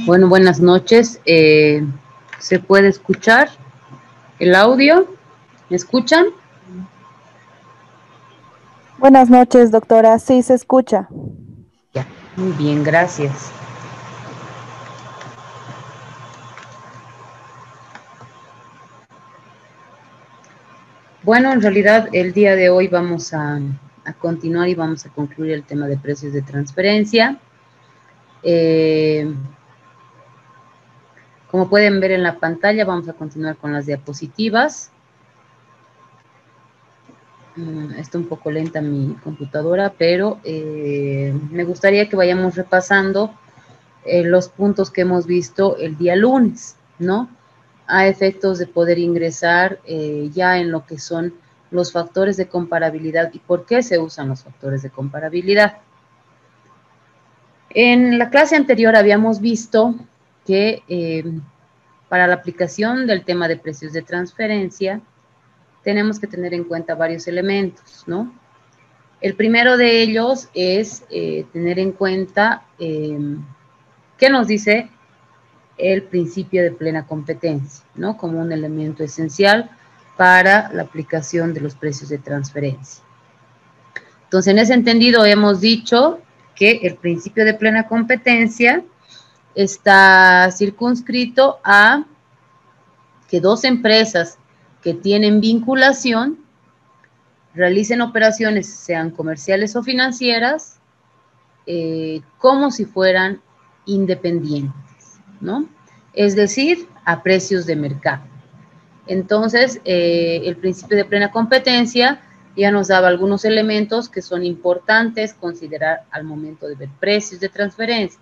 Bueno, buenas noches. ¿Se puede escuchar el audio? ¿Me escuchan? Buenas noches, doctora. Sí, se escucha. Ya, muy bien, gracias. Bueno, en realidad el día de hoy vamos a continuar y vamos a concluir el tema de precios de transferencia. Como pueden ver en la pantalla, vamos a continuar con las diapositivas. Está un poco lenta mi computadora, pero me gustaría que vayamos repasando los puntos que hemos visto el día lunes, ¿no? A efectos de poder ingresar ya en lo que son los factores de comparabilidad y por qué se usan los factores de comparabilidad. En la clase anterior habíamos visto que para la aplicación del tema de precios de transferencia tenemos que tener en cuenta varios elementos, ¿no? El primero de ellos es tener en cuenta qué nos dice el principio de plena competencia, ¿no? Como un elemento esencial para la aplicación de los precios de transferencia. Entonces, en ese entendido, hemos dicho que el principio de plena competencia está circunscrito a que dos empresas que tienen vinculación realicen operaciones, sean comerciales o financieras, como si fueran independientes, ¿no? Es decir, a precios de mercado. Entonces, el principio de plena competencia ya nos daba algunos elementos que son importantes considerar al momento de ver precios de transferencia,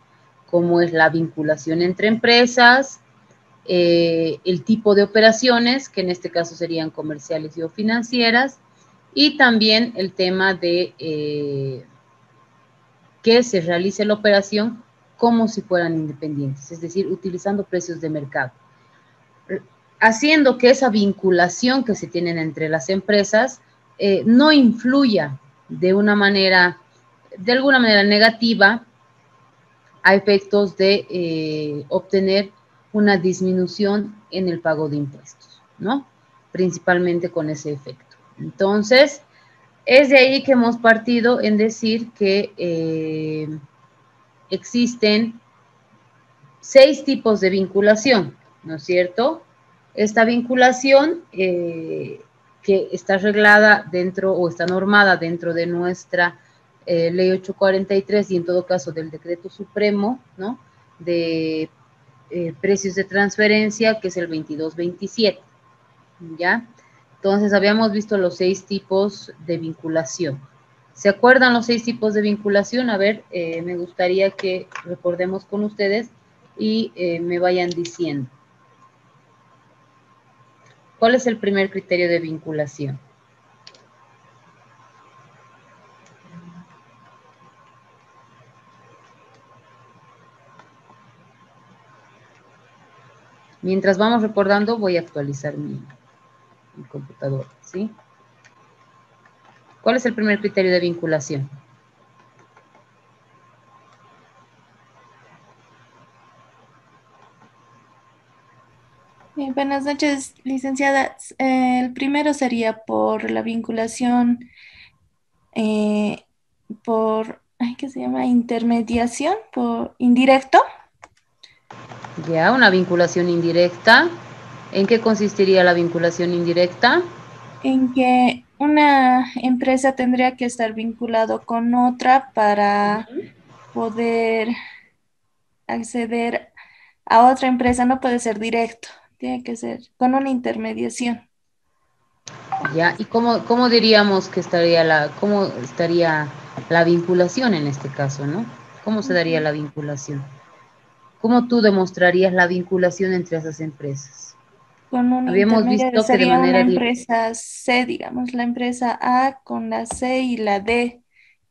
como es la vinculación entre empresas, el tipo de operaciones, que en este caso serían comerciales y o financieras, y también el tema de que se realice la operación como si fueran independientes, es decir, utilizando precios de mercado, haciendo que esa vinculación que se tienen entre las empresas no influya de alguna manera negativa a efectos de obtener una disminución en el pago de impuestos, ¿no? Principalmente con ese efecto. Entonces, es de ahí que hemos partido en decir que existen 6 tipos de vinculación, ¿no es cierto? Esta vinculación que está arreglada dentro o está normada dentro de nuestra ley 843 y en todo caso del decreto supremo, ¿no? De precios de transferencia, que es el 2227, ¿ya? Entonces habíamos visto los 6 tipos de vinculación. ¿Se acuerdan los 6 tipos de vinculación? A ver, me gustaría que recordemos con ustedes y me vayan diciendo. ¿Cuál es el primer criterio de vinculación? Mientras vamos recordando, voy a actualizar mi computadora, ¿sí? ¿Cuál es el primer criterio de vinculación? Buenas noches, licenciada. El primero sería por la vinculación eh, ¿qué se llama? Intermediación, por indirecto. Ya, una vinculación indirecta. ¿En qué consistiría la vinculación indirecta? En que una empresa tendría que estar vinculado con otra para poder acceder a otra empresa. No puede ser directo, tiene que ser con una intermediación. Ya, ¿y cómo diríamos que cómo estaría la vinculación en este caso, ¿no? ¿Cómo se daría la vinculación? ¿Cómo tú demostrarías la vinculación entre esas empresas? Con un Habíamos intermediario visto que de sería una manera empresa C, digamos, la empresa A con la C y la D.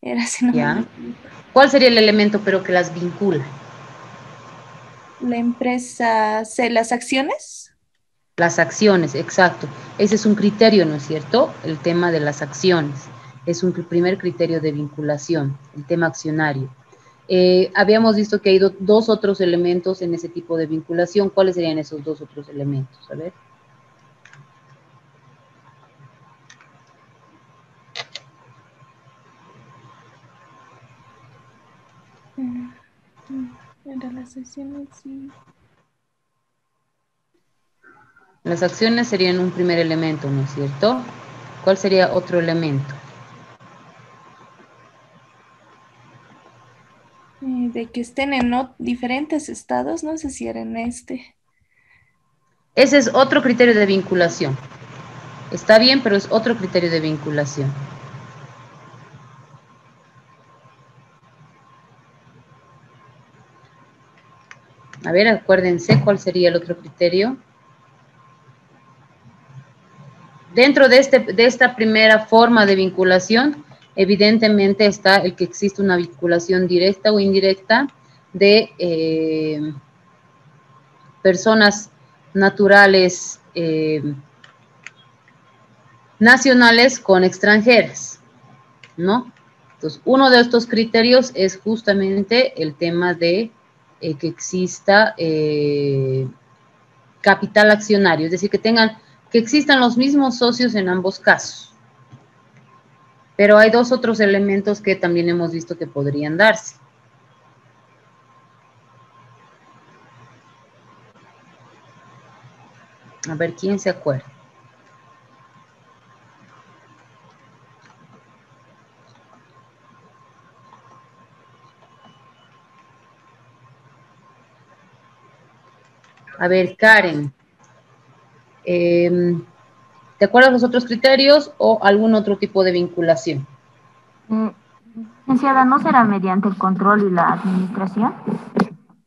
Era, si no me ya. equivoco. ¿Cuál sería el elemento pero que las vincula? La empresa C, las acciones. Las acciones, exacto. Ese es un criterio, ¿no es cierto? El tema de las acciones. Es un primer criterio de vinculación, el tema accionario. Habíamos visto que hay dos otros elementos en ese tipo de vinculación. ¿Cuáles serían esos dos otros elementos? A ver. Entre las acciones y... Las acciones serían un primer elemento, ¿no es cierto? ¿Cuál sería otro elemento? De que estén en diferentes estados, no sé si era en este. Ese es otro criterio de vinculación. Está bien, pero es otro criterio de vinculación. A ver, acuérdense cuál sería el otro criterio. Dentro de esta primera forma de vinculación, evidentemente está el que existe una vinculación directa o indirecta de personas naturales nacionales con extranjeras, ¿no? Entonces, uno de estos criterios es justamente el tema de que exista capital accionario, es decir, que existan los mismos socios en ambos casos. Pero hay dos otros elementos que también hemos visto que podrían darse. A ver, ¿quién se acuerda? A ver, Karen, ¿te acuerdas los otros criterios o algún otro tipo de vinculación? Licenciada, ¿no será mediante el control y la administración?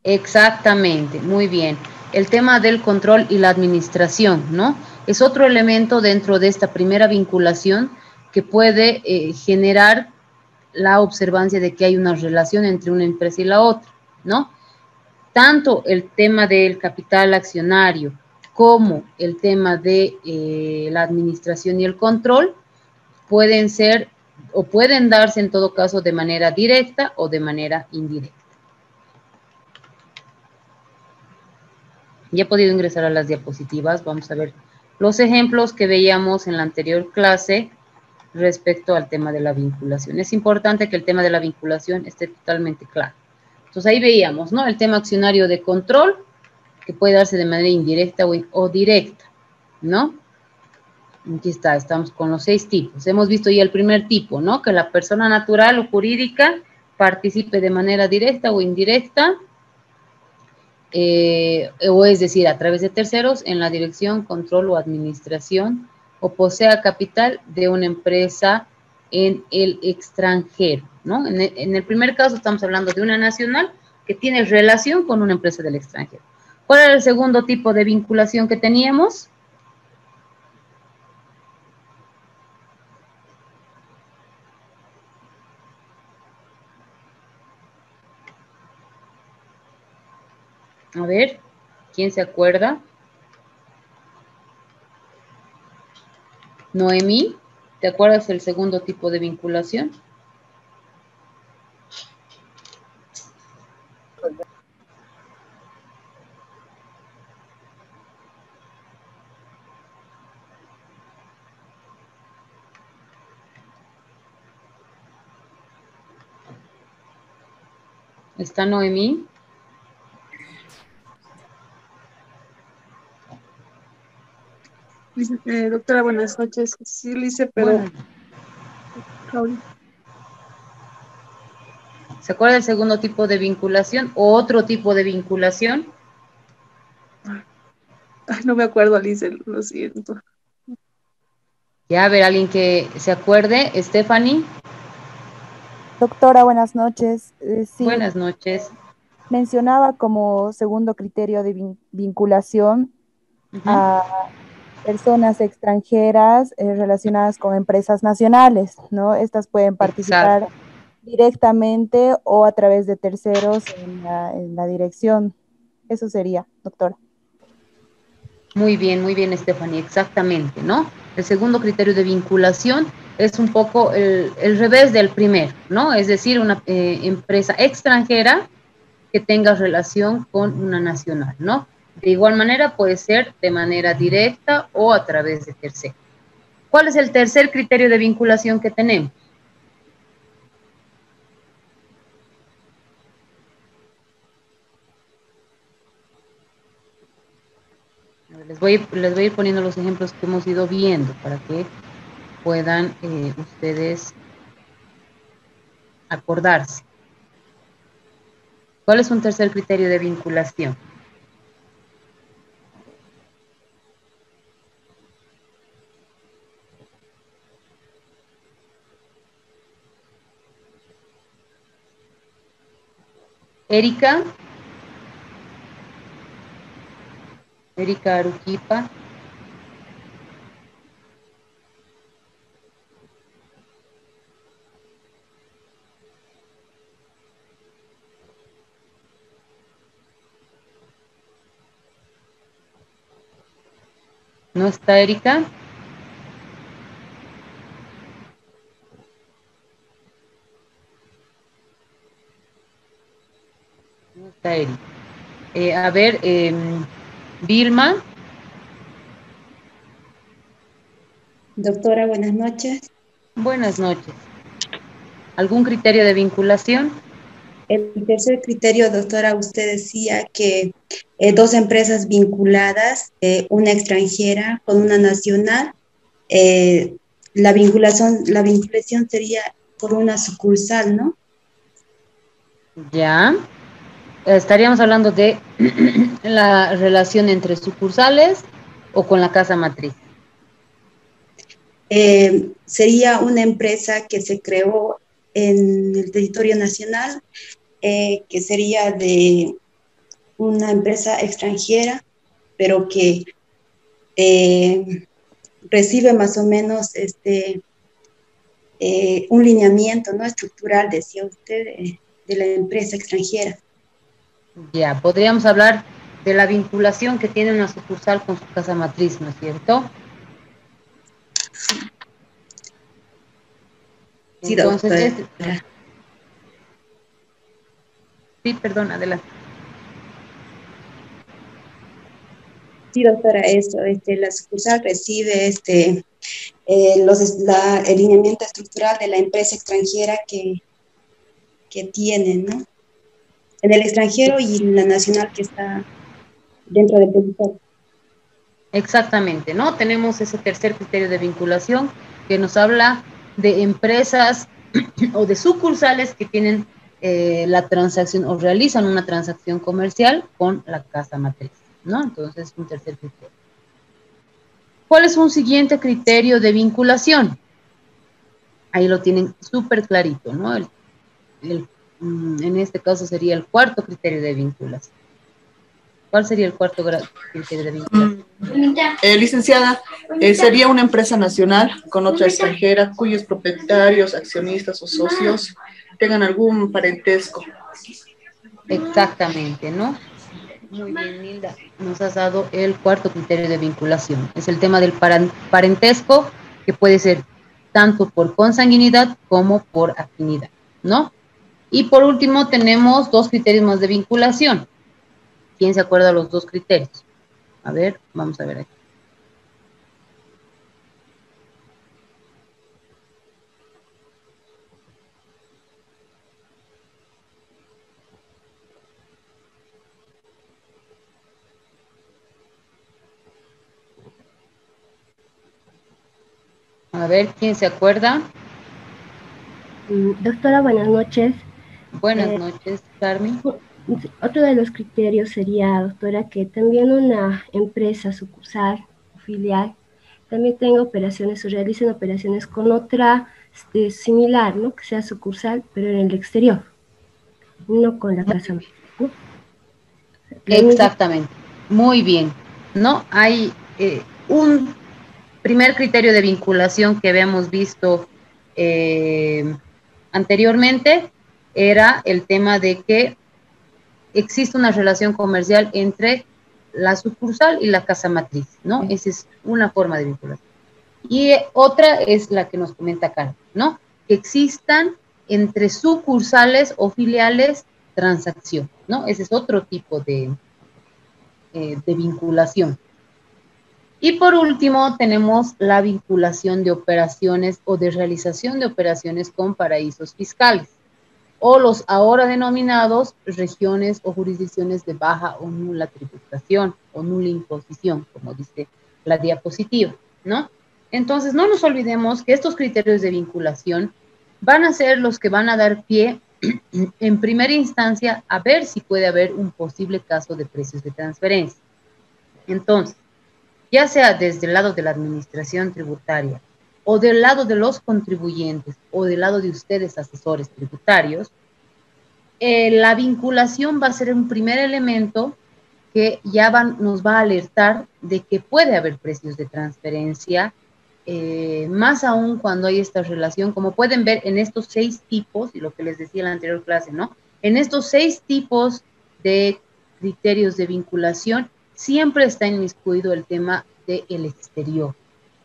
Exactamente, muy bien. El tema del control y la administración, ¿no? Es otro elemento dentro de esta primera vinculación que puede generar la observancia de que hay una relación entre una empresa y la otra, ¿no? Tanto el tema del capital accionario como el tema de la administración y el control pueden ser o pueden darse en todo caso de manera directa o de manera indirecta. Ya he podido ingresar a las diapositivas. Vamos a ver los ejemplos que veíamos en la anterior clase respecto al tema de la vinculación. Es importante que el tema de la vinculación esté totalmente claro. Entonces ahí veíamos, ¿no? El tema accionario de control, que puede darse de manera indirecta o directa, ¿no? Aquí está, estamos con los 6 tipos. Hemos visto ya el primer tipo, ¿no? Que la persona natural o jurídica participe de manera directa o indirecta, o es decir, a través de terceros, en la dirección, control o administración, o posea capital de una empresa en el extranjero, ¿no? En el primer caso estamos hablando de una nacional que tiene relación con una empresa del extranjero. ¿Cuál era el segundo tipo de vinculación que teníamos? A ver, ¿quién se acuerda? Noemí, ¿te acuerdas del segundo tipo de vinculación? ¿Está Noemí? Doctora, buenas noches. Sí, lo hice, pero Bueno, ahorita ¿se acuerda del segundo tipo de vinculación o otro tipo de vinculación? no me acuerdo, Alice, lo siento. Ya, a ver, alguien que se acuerde. Stephanie, Doctora, buenas noches. Sí, buenas noches. mencionaba como segundo criterio de vinculación Ujú. a personas extranjeras relacionadas con empresas nacionales, ¿no? Estas pueden Exacto. participar directamente o a través de terceros en la dirección. Eso sería, doctora. Muy bien, Stephanie, exactamente, ¿no? El segundo criterio de vinculación es un poco el revés del primero, ¿no? Es decir, una empresa extranjera que tenga relación con una nacional, ¿no? De igual manera puede ser de manera directa o a través de terceros. ¿Cuál es el tercer criterio de vinculación que tenemos? Les voy a ir poniendo los ejemplos que hemos ido viendo para que puedan ustedes acordarse. ¿Cuál es un tercer criterio de vinculación? Erika. Erika Aruquipa. ¿No está Erika? No está Erika. A ver, Vilma. Doctora, buenas noches. Buenas noches. ¿Algún criterio de vinculación? El tercer criterio, doctora, usted decía que dos empresas vinculadas, una extranjera con una nacional, la vinculación sería por una sucursal, ¿no? Ya. Estaríamos hablando de la relación entre sucursales o con la casa matriz. Sería una empresa que se creó en el territorio nacional, que sería de una empresa extranjera, pero que recibe más o menos un lineamiento no estructural, decía usted, de la empresa extranjera. Ya, podríamos hablar de la vinculación que tiene una sucursal con su casa matriz, ¿no es cierto? Sí, Entonces, doctora. Sí, perdón, adelante. Sí, doctora, eso, la sucursal recibe el lineamiento estructural de la empresa extranjera que tienen, ¿no? En el extranjero y la nacional que está dentro del territorio. Exactamente, ¿no? Tenemos ese tercer criterio de vinculación que nos habla de empresas o de sucursales que tienen la transacción o realizan una transacción comercial con la casa matriz, ¿no? Entonces, un tercer criterio. ¿Cuál es un siguiente criterio de vinculación? Ahí lo tienen súper clarito, ¿no? En este caso sería el cuarto criterio de vinculación. ¿Cuál sería el cuarto criterio de vinculación? Licenciada, sería una empresa nacional con otra extranjera cuyos propietarios, accionistas o socios tengan algún parentesco. Exactamente, ¿no? Muy bien, Nilda. Nos has dado el cuarto criterio de vinculación. Es el tema del parentesco, que puede ser tanto por consanguinidad como por afinidad, ¿no? Y por último tenemos dos criterios más de vinculación. ¿Quién se acuerda de los dos criterios? A ver, vamos a ver aquí. A ver, ¿quién se acuerda? Doctora, buenas noches. Buenas noches, Carmen. Otro de los criterios sería, doctora, que también una empresa sucursal o filial también tenga operaciones o realicen operaciones con otra similar, ¿no? Que sea sucursal, pero en el exterior, no con la casa matriz, ¿no? Exactamente, muy bien, ¿no? Hay un primer criterio de vinculación que habíamos visto anteriormente, era el tema de que existe una relación comercial entre la sucursal y la casa matriz, ¿no? Esa es una forma de vinculación. Y otra es la que nos comenta acá, ¿no? Que existan entre sucursales o filiales transacción, ¿no? Ese es otro tipo de vinculación. Y por último, tenemos la vinculación de operaciones o de realización de operaciones con paraísos fiscales, o los ahora denominados regiones o jurisdicciones de baja o nula tributación o nula imposición, como dice la diapositiva, ¿no? Entonces, no nos olvidemos que estos criterios de vinculación van a ser los que van a dar pie en primera instancia a ver si puede haber un posible caso de precios de transferencia. Entonces, ya sea desde el lado de la administración tributaria o del lado de los contribuyentes o del lado de ustedes, asesores tributarios, la vinculación va a ser un primer elemento que ya nos va a alertar de que puede haber precios de transferencia, más aún cuando hay esta relación, como pueden ver en estos 6 tipos, y lo que les decía en la anterior clase, ¿no? En estos 6 tipos de criterios de vinculación, siempre está inmiscuido el tema del exterior,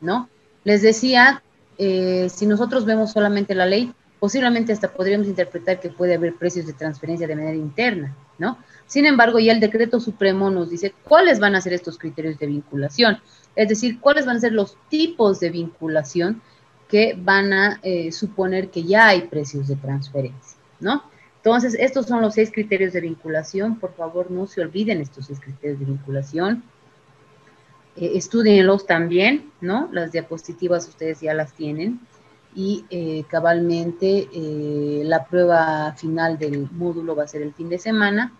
¿no? Les decía, si nosotros vemos solamente la ley, posiblemente hasta podríamos interpretar que puede haber precios de transferencia de manera interna, ¿no? Sin embargo, ya el decreto supremo nos dice cuáles van a ser estos criterios de vinculación, es decir, cuáles van a ser los tipos de vinculación que van a suponer que ya hay precios de transferencia, ¿no? Entonces, estos son los 6 criterios de vinculación. Por favor, no se olviden estos 6 criterios de vinculación. Estúdienlos también, ¿no? Las diapositivas ustedes ya las tienen. Y cabalmente la prueba final del módulo va a ser el fin de semana.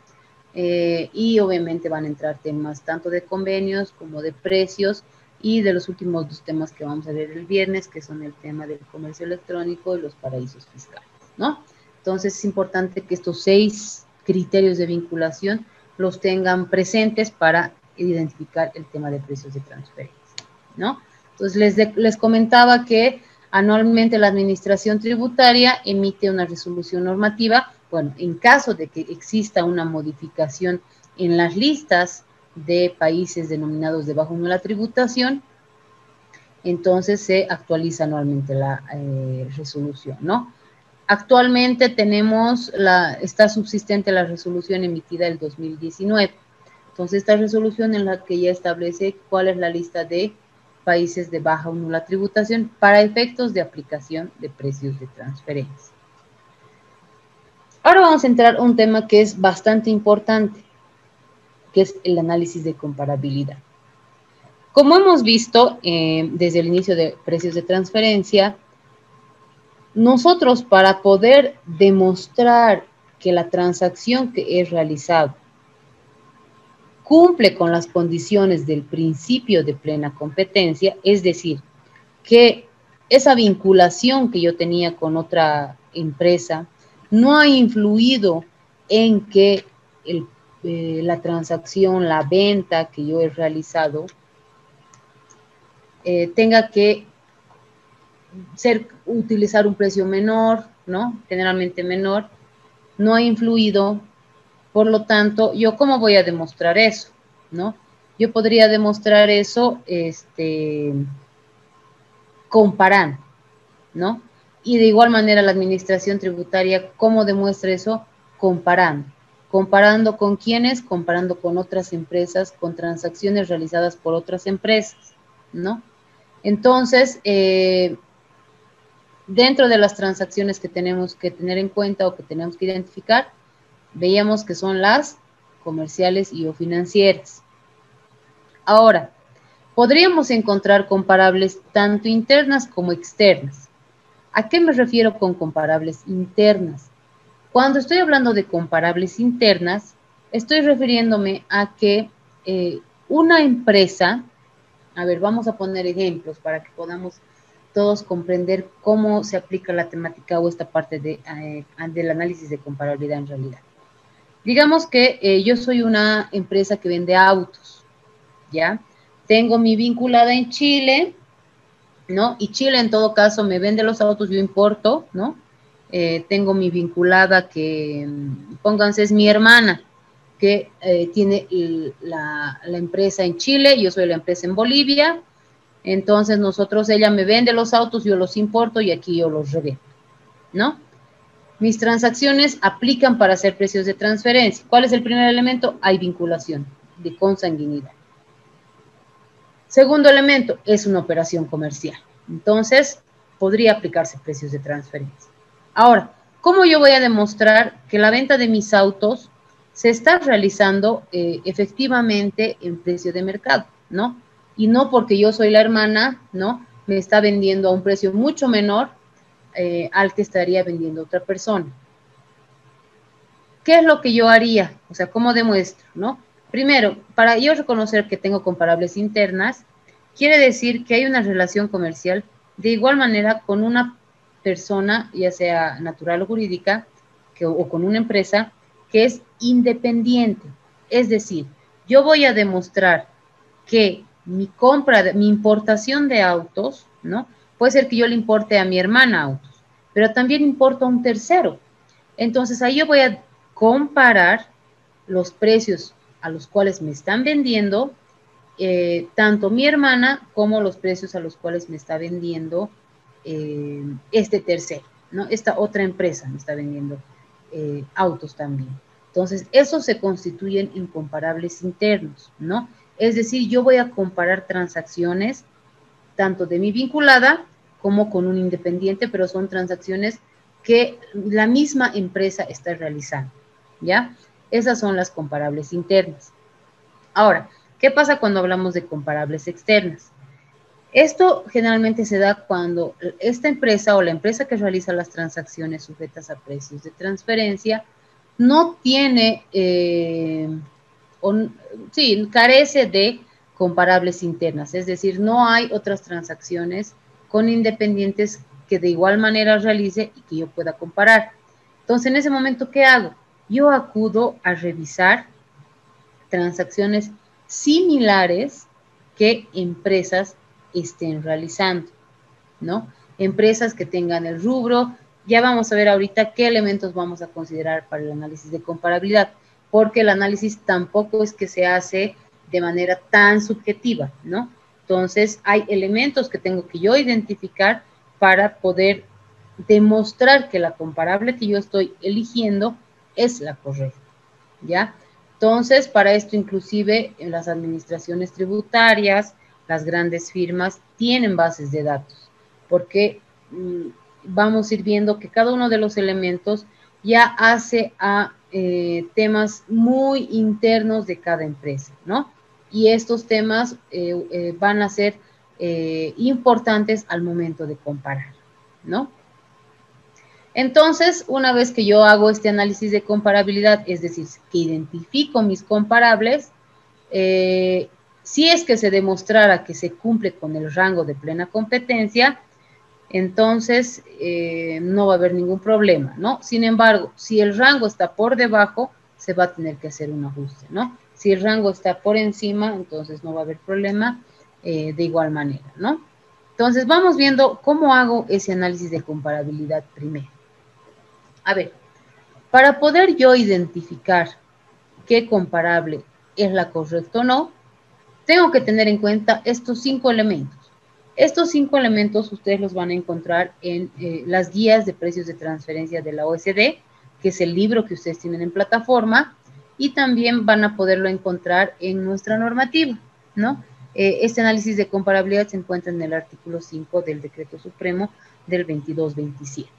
Y obviamente van a entrar temas tanto de convenios como de precios y de los últimos 2 temas que vamos a ver el viernes, que son el tema del comercio electrónico y los paraísos fiscales, ¿no? Entonces es importante que estos 6 criterios de vinculación los tengan presentes para identificar el tema de precios de transferencia, ¿no? Entonces les comentaba que anualmente la Administración Tributaria emite una resolución normativa. Bueno, en caso de que exista una modificación en las listas de países denominados de baja o nula tributación, entonces se actualiza anualmente la resolución, ¿no? Actualmente está subsistente la resolución emitida el 2019. Entonces, esta resolución en la que ya establece cuál es la lista de países de baja o nula tributación para efectos de aplicación de precios de transferencia. Ahora vamos a entrar a un tema que es bastante importante, que es el análisis de comparabilidad. Como hemos visto desde el inicio de precios de transferencia, nosotros para poder demostrar que la transacción que es realizada cumple con las condiciones del principio de plena competencia, es decir, que esa vinculación que yo tenía con otra empresa no ha influido en que la transacción, la venta que yo he realizado tenga que utilizar un precio menor, ¿no? Generalmente menor, no ha influido. Por lo tanto, ¿yo cómo voy a demostrar eso? ¿No? Yo podría demostrar eso comparando, ¿no? Y de igual manera la administración tributaria, ¿cómo demuestra eso? Comparando. ¿Comparando con quiénes? Comparando con otras empresas, con transacciones realizadas por otras empresas, ¿no? Entonces, dentro de las transacciones que tenemos que tener en cuenta o que tenemos que identificar, veíamos que son las comerciales y o financieras. Ahora, podríamos encontrar comparables tanto internas como externas. ¿A qué me refiero con comparables internas? Cuando estoy hablando de comparables internas, estoy refiriéndome a que una empresa, a ver, vamos a poner ejemplos para que podamos todos comprender cómo se aplica la temática o esta parte del análisis de comparabilidad en realidad. Digamos que yo soy una empresa que vende autos, ¿ya? Tengo mi vinculada en Chile, ¿no? Y Chile en todo caso me vende los autos, yo importo, ¿no? Tengo mi vinculada que, pónganse, es mi hermana, que tiene la empresa en Chile, yo soy la empresa en Bolivia, Entonces ella me vende los autos, yo los importo y aquí yo los revendo, ¿no? Mis transacciones aplican para hacer precios de transferencia. ¿Cuál es el primer elemento? Hay vinculación de consanguinidad. Segundo elemento, es una operación comercial. Entonces, podría aplicarse precios de transferencia. Ahora, ¿cómo yo voy a demostrar que la venta de mis autos se está realizando efectivamente en precio de mercado, ¿no? Y no porque yo soy la hermana, ¿no? Me está vendiendo a un precio mucho menor al que estaría vendiendo otra persona. ¿Qué es lo que yo haría? O sea, ¿cómo demuestro, no? Primero, para yo reconocer que tengo comparables internas, quiere decir que hay una relación comercial de igual manera con una persona, ya sea natural o jurídica, o con una empresa, que es independiente. Es decir, yo voy a demostrar que mi importación de autos, ¿no? Puede ser que yo le importe a mi hermana autos, pero también importo a un tercero. Entonces, ahí yo voy a comparar los precios a los cuales me están vendiendo, tanto mi hermana como los precios a los cuales me está vendiendo este tercero, ¿no? Esta otra empresa me está vendiendo autos también. Entonces, esos se constituyen incomparables internos, ¿no? Es decir, yo voy a comparar transacciones tanto de mi vinculada como con un independiente, pero son transacciones que la misma empresa está realizando, ¿ya? Esas son las comparables internas. Ahora, ¿qué pasa cuando hablamos de comparables externas? Esto generalmente se da cuando esta empresa o la empresa que realiza las transacciones sujetas a precios de transferencia no tiene, carece de comparables internas, es decir, no hay otras transacciones con independientes que de igual manera realice y que yo pueda comparar. Entonces, en ese momento, ¿qué hago? Yo acudo a revisar transacciones similares que empresas estén realizando, ¿no? Empresas que tengan el rubro. Ya vamos a ver ahorita qué elementos vamos a considerar para el análisis de comparabilidad, porque el análisis tampoco es que se hace de manera tan subjetiva, ¿no? Entonces, hay elementos que tengo que yo identificar para poder demostrar que la comparable que yo estoy eligiendo es la correcta, ¿ya? Entonces, para esto inclusive en las administraciones tributarias, las grandes firmas tienen bases de datos, porque vamos a ir viendo que cada uno de los elementos ya hace a temas muy internos de cada empresa, ¿no? Y estos temas van a ser importantes al momento de comparar, ¿no? Entonces, una vez que yo hago este análisis de comparabilidad, es decir, que identifico mis comparables, si es que se demostrara que se cumple con el rango de plena competencia, entonces no va a haber ningún problema, ¿no? Sin embargo, si el rango está por debajo, se va a tener que hacer un ajuste, ¿no? Si el rango está por encima, entonces no va a haber problema de igual manera, ¿no? Entonces, vamos viendo cómo hago ese análisis de comparabilidad primero. A ver, para poder yo identificar qué comparable es la correcta o no, tengo que tener en cuenta estos 5 elementos. Estos 5 elementos ustedes los van a encontrar en las guías de precios de transferencia de la OSD, que es el libro que ustedes tienen en plataforma, y también van a poderlo encontrar en nuestra normativa, ¿no? Este análisis de comparabilidad se encuentra en el artículo 5 del Decreto Supremo del 2227,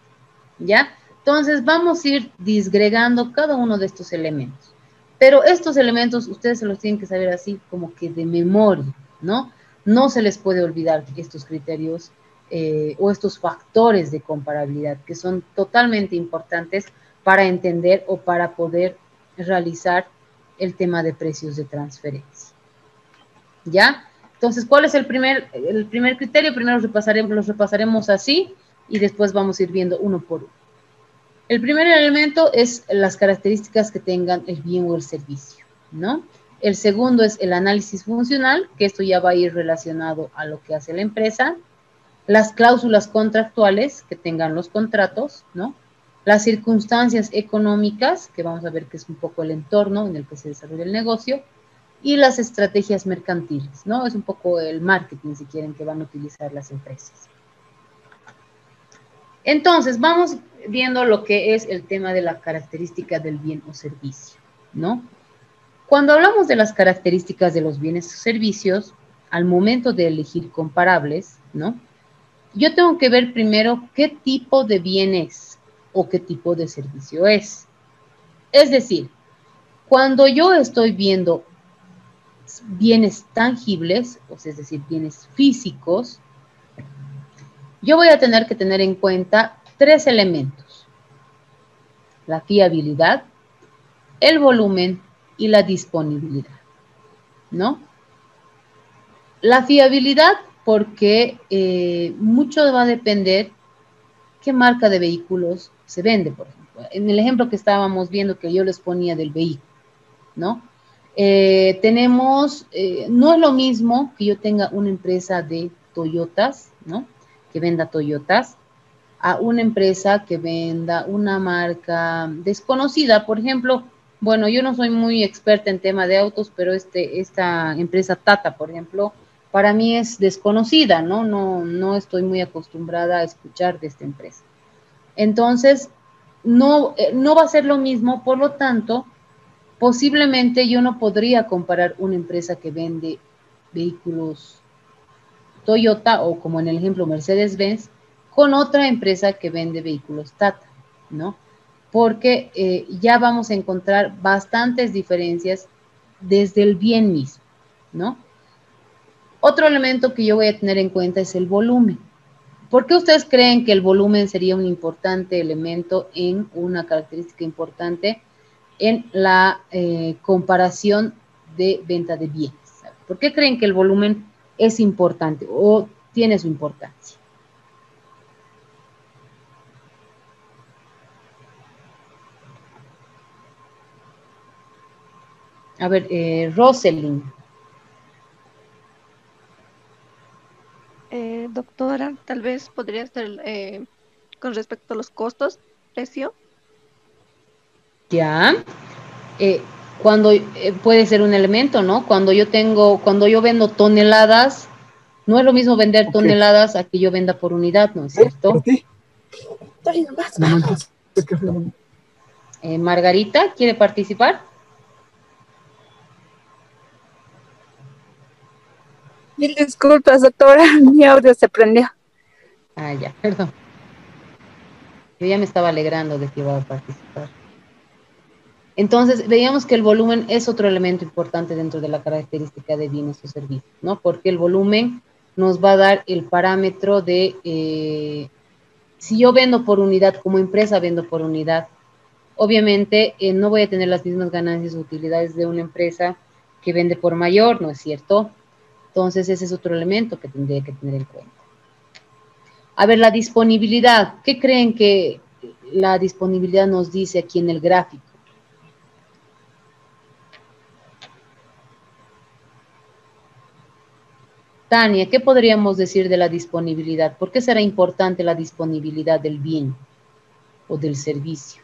¿ya? Entonces, vamos a ir disgregando cada uno de estos elementos. Pero estos elementos ustedes se los tienen que saber así como que de memoria, ¿no? No se les puede olvidar estos criterios o estos factores de comparabilidad que son totalmente importantes para entender o para poder realizar el tema de precios de transferencia. ¿Ya? Entonces, ¿cuál es el primer criterio? Primero los repasaremos así y después vamos a ir viendo uno por uno. El primer elemento es las características que tengan el bien o el servicio, ¿no? El segundo es el análisis funcional, que esto ya va a ir relacionado a lo que hace la empresa. Las cláusulas contractuales que tengan los contratos, ¿no? Las circunstancias económicas, que vamos a ver que es un poco el entorno en el que se desarrolla el negocio. y las estrategias mercantiles, ¿no? Es un poco el marketing, si quieren, que van a utilizar las empresas. Entonces, vamos viendo lo que es el tema de la característica del bien o servicio, ¿no? Cuando hablamos de las características de los bienes o servicios, al momento de elegir comparables, ¿no? Yo tengo que ver primero qué tipo de bien es o qué tipo de servicio es. Es decir, cuando yo estoy viendo bienes tangibles, o sea, es decir, bienes físicos, yo voy a tener que tener en cuenta 3 elementos: la fiabilidad, el volumen y la disponibilidad, ¿no? La fiabilidad, porque mucho va a depender qué marca de vehículos se vende, por ejemplo. En el ejemplo que estábamos viendo, que yo les ponía del vehículo, ¿no? No es lo mismo que yo tenga una empresa de Toyotas, ¿no? Que venda Toyotas, a una empresa que venda una marca desconocida. Por ejemplo, bueno, yo no soy muy experta en tema de autos, pero esta empresa Tata, por ejemplo, para mí es desconocida, ¿no? No estoy muy acostumbrada a escuchar de esta empresa. Entonces, no va a ser lo mismo, por lo tanto, posiblemente yo no podría comparar una empresa que vende vehículos Toyota o, como en el ejemplo, Mercedes-Benz, con otra empresa que vende vehículos Tata, ¿no? Porque ya vamos a encontrar bastantes diferencias desde el bien mismo, ¿no? Otro elemento que yo voy a tener en cuenta es el volumen. ¿Por qué ustedes creen que el volumen sería un importante elemento, en una característica importante en la comparación de venta de bienes? ¿Por qué creen que el volumen es importante o tiene su importancia? A ver, Rosalind. Doctora, tal vez podría ser con respecto a los costos, precio. Ya. Cuando puede ser un elemento, ¿no? Cuando yo vendo toneladas, no es lo mismo vender toneladas a que yo venda por unidad, ¿no es cierto? Margarita, ¿quiere participar? Mil disculpas, doctora, mi audio se prendió. Ah, ya, perdón. Yo ya me estaba alegrando de que iba a participar. Entonces, veíamos que el volumen es otro elemento importante dentro de la característica de bienes o servicios, ¿no? Porque el volumen nos va a dar el parámetro de, si yo vendo por unidad, como empresa vendo por unidad, obviamente no voy a tener las mismas ganancias o utilidades de una empresa que vende por mayor, ¿no es cierto? Entonces, ese es otro elemento que tendría que tener en cuenta. A ver, la disponibilidad. ¿Qué creen que la disponibilidad nos dice aquí en el gráfico? Tania, ¿qué podríamos decir de la disponibilidad? ¿Por qué será importante la disponibilidad del bien o del servicio?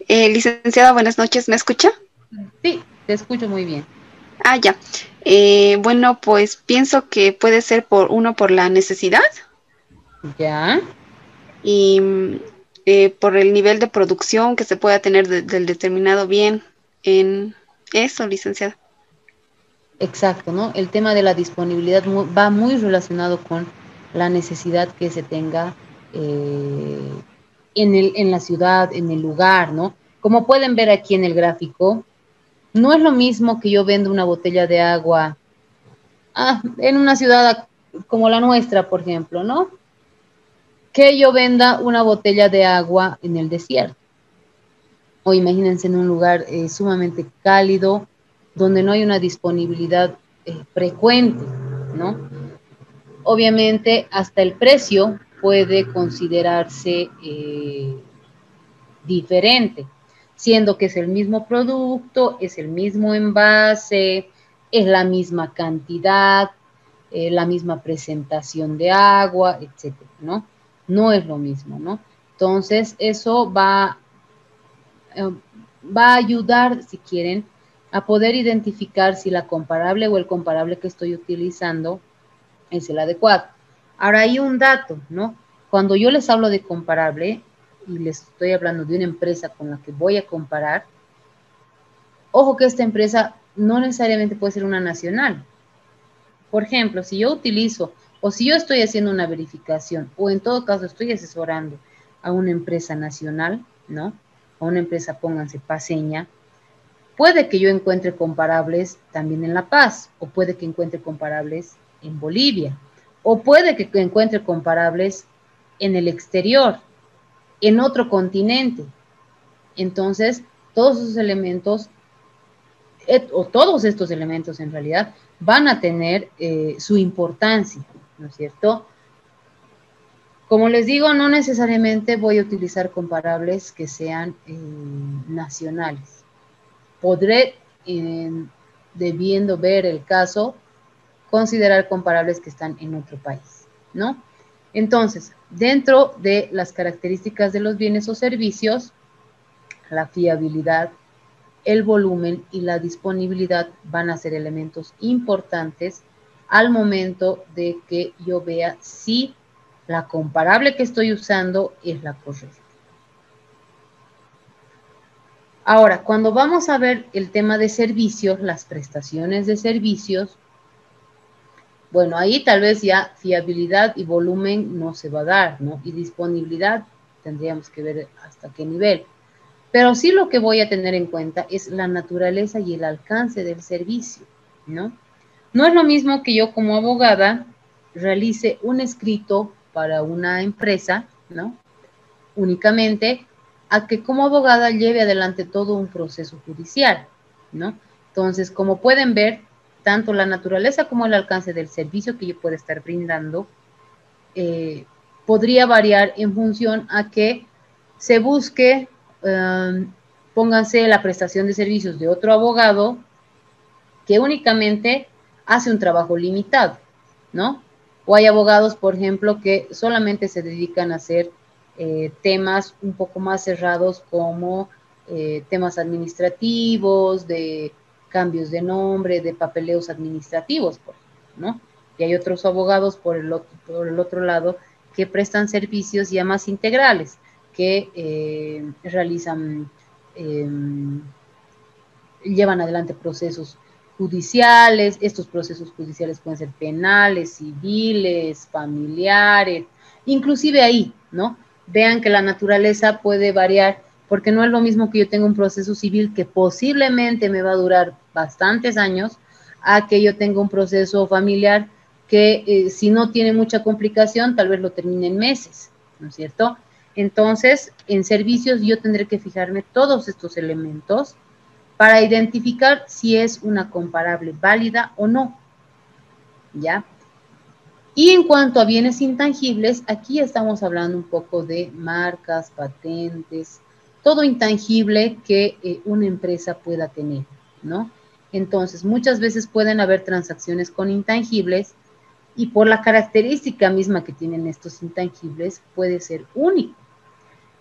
Licenciada, buenas noches, ¿me escucha? Sí, te escucho muy bien. Ah, ya. Bueno, pues pienso que puede ser por la necesidad. Ya. Y por el nivel de producción que se pueda tener del determinado bien en eso, licenciada. Exacto, ¿no? El tema de la disponibilidad va muy relacionado con la necesidad que se tenga en la ciudad, en el lugar, ¿no? Como pueden ver aquí en el gráfico, no es lo mismo que yo venda una botella de agua en una ciudad como la nuestra, por ejemplo, ¿no? Que yo venda una botella de agua en el desierto. O imagínense en un lugar sumamente cálido, donde no hay una disponibilidad frecuente, ¿no? Obviamente, hasta el precio puede considerarse diferente, siendo que es el mismo producto, es el mismo envase, es la misma cantidad, la misma presentación de agua, etcétera, ¿no? no es lo mismo, ¿no? Entonces, eso va a ayudar, si quieren, a poder identificar si la comparable o el comparable que estoy utilizando es el adecuado. Ahora, hay un dato, ¿no? Cuando yo les hablo de comparable y les estoy hablando de una empresa con la que voy a comparar, ojo que esta empresa no necesariamente puede ser una nacional. Por ejemplo, si yo utilizo o si yo estoy haciendo una verificación o en todo caso estoy asesorando a una empresa nacional, ¿no? A una empresa, pónganse paseña, puede que yo encuentre comparables también en La Paz, o puede que encuentre comparables en Bolivia, o puede que encuentre comparables en el exterior, en otro continente. Entonces, todos esos elementos, o todos estos elementos en realidad, van a tener su importancia, ¿no es cierto? Como les digo, no necesariamente voy a utilizar comparables que sean nacionales. Podré, debiendo ver el caso, considerar comparables que están en otro país, ¿no? Entonces, dentro de las características de los bienes o servicios, la fiabilidad, el volumen y la disponibilidad van a ser elementos importantes al momento de que yo vea si la comparable que estoy usando es la correcta. Ahora, cuando vamos a ver el tema de servicios, las prestaciones de servicios, bueno, ahí tal vez ya fiabilidad y volumen no se va a dar, ¿no? Y disponibilidad tendríamos que ver hasta qué nivel. Pero sí lo que voy a tener en cuenta es la naturaleza y el alcance del servicio, ¿no? No es lo mismo que yo como abogada realice un escrito para una empresa, ¿no? Únicamente, a que como abogada lleve adelante todo un proceso judicial, ¿no? Entonces, como pueden ver, tanto la naturaleza como el alcance del servicio que yo pueda estar brindando podría variar en función a que se busque, pónganse la prestación de servicios de otro abogado que únicamente hace un trabajo limitado, ¿no? O hay abogados, por ejemplo, que solamente se dedican a hacer temas un poco más cerrados como temas administrativos, de cambios de nombre, de papeleos administrativos, por ejemplo, ¿no? Y hay otros abogados por el otro lado que prestan servicios ya más integrales, que realizan, llevan adelante procesos judiciales. Estos procesos judiciales pueden ser penales, civiles, familiares, inclusive ahí, ¿no? Vean que la naturaleza puede variar, porque no es lo mismo que yo tenga un proceso civil que posiblemente me va a durar bastantes años, a que yo tenga un proceso familiar que si no tiene mucha complicación, tal vez lo termine en meses, ¿no es cierto? Entonces, en servicios yo tendré que fijarme todos estos elementos para identificar si es una comparable válida o no, ¿ya? Y en cuanto a bienes intangibles, aquí estamos hablando un poco de marcas, patentes, todo intangible que una empresa pueda tener, ¿no? Entonces, muchas veces pueden haber transacciones con intangibles y por la característica misma que tienen estos intangibles, puede ser único.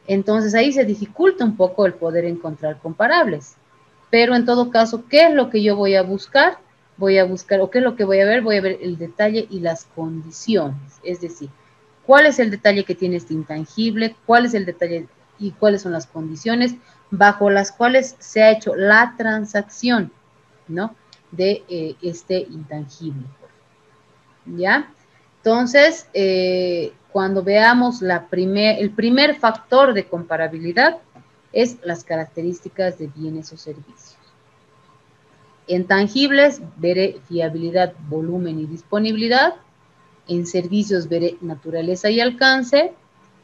Entonces, ahí se dificulta un poco el poder encontrar comparables. Pero en todo caso, ¿qué es lo que yo voy a buscar? Voy a buscar, o qué es lo que voy a ver el detalle y las condiciones. Es decir, ¿cuál es el detalle que tiene este intangible? ¿Cuál es el detalle y cuáles son las condiciones bajo las cuales se ha hecho la transacción, ¿no? De este intangible. ¿Ya? Entonces, cuando veamos el primer factor de comparabilidad es las características de bienes o servicios. En tangibles veré fiabilidad, volumen y disponibilidad. En servicios veré naturaleza y alcance.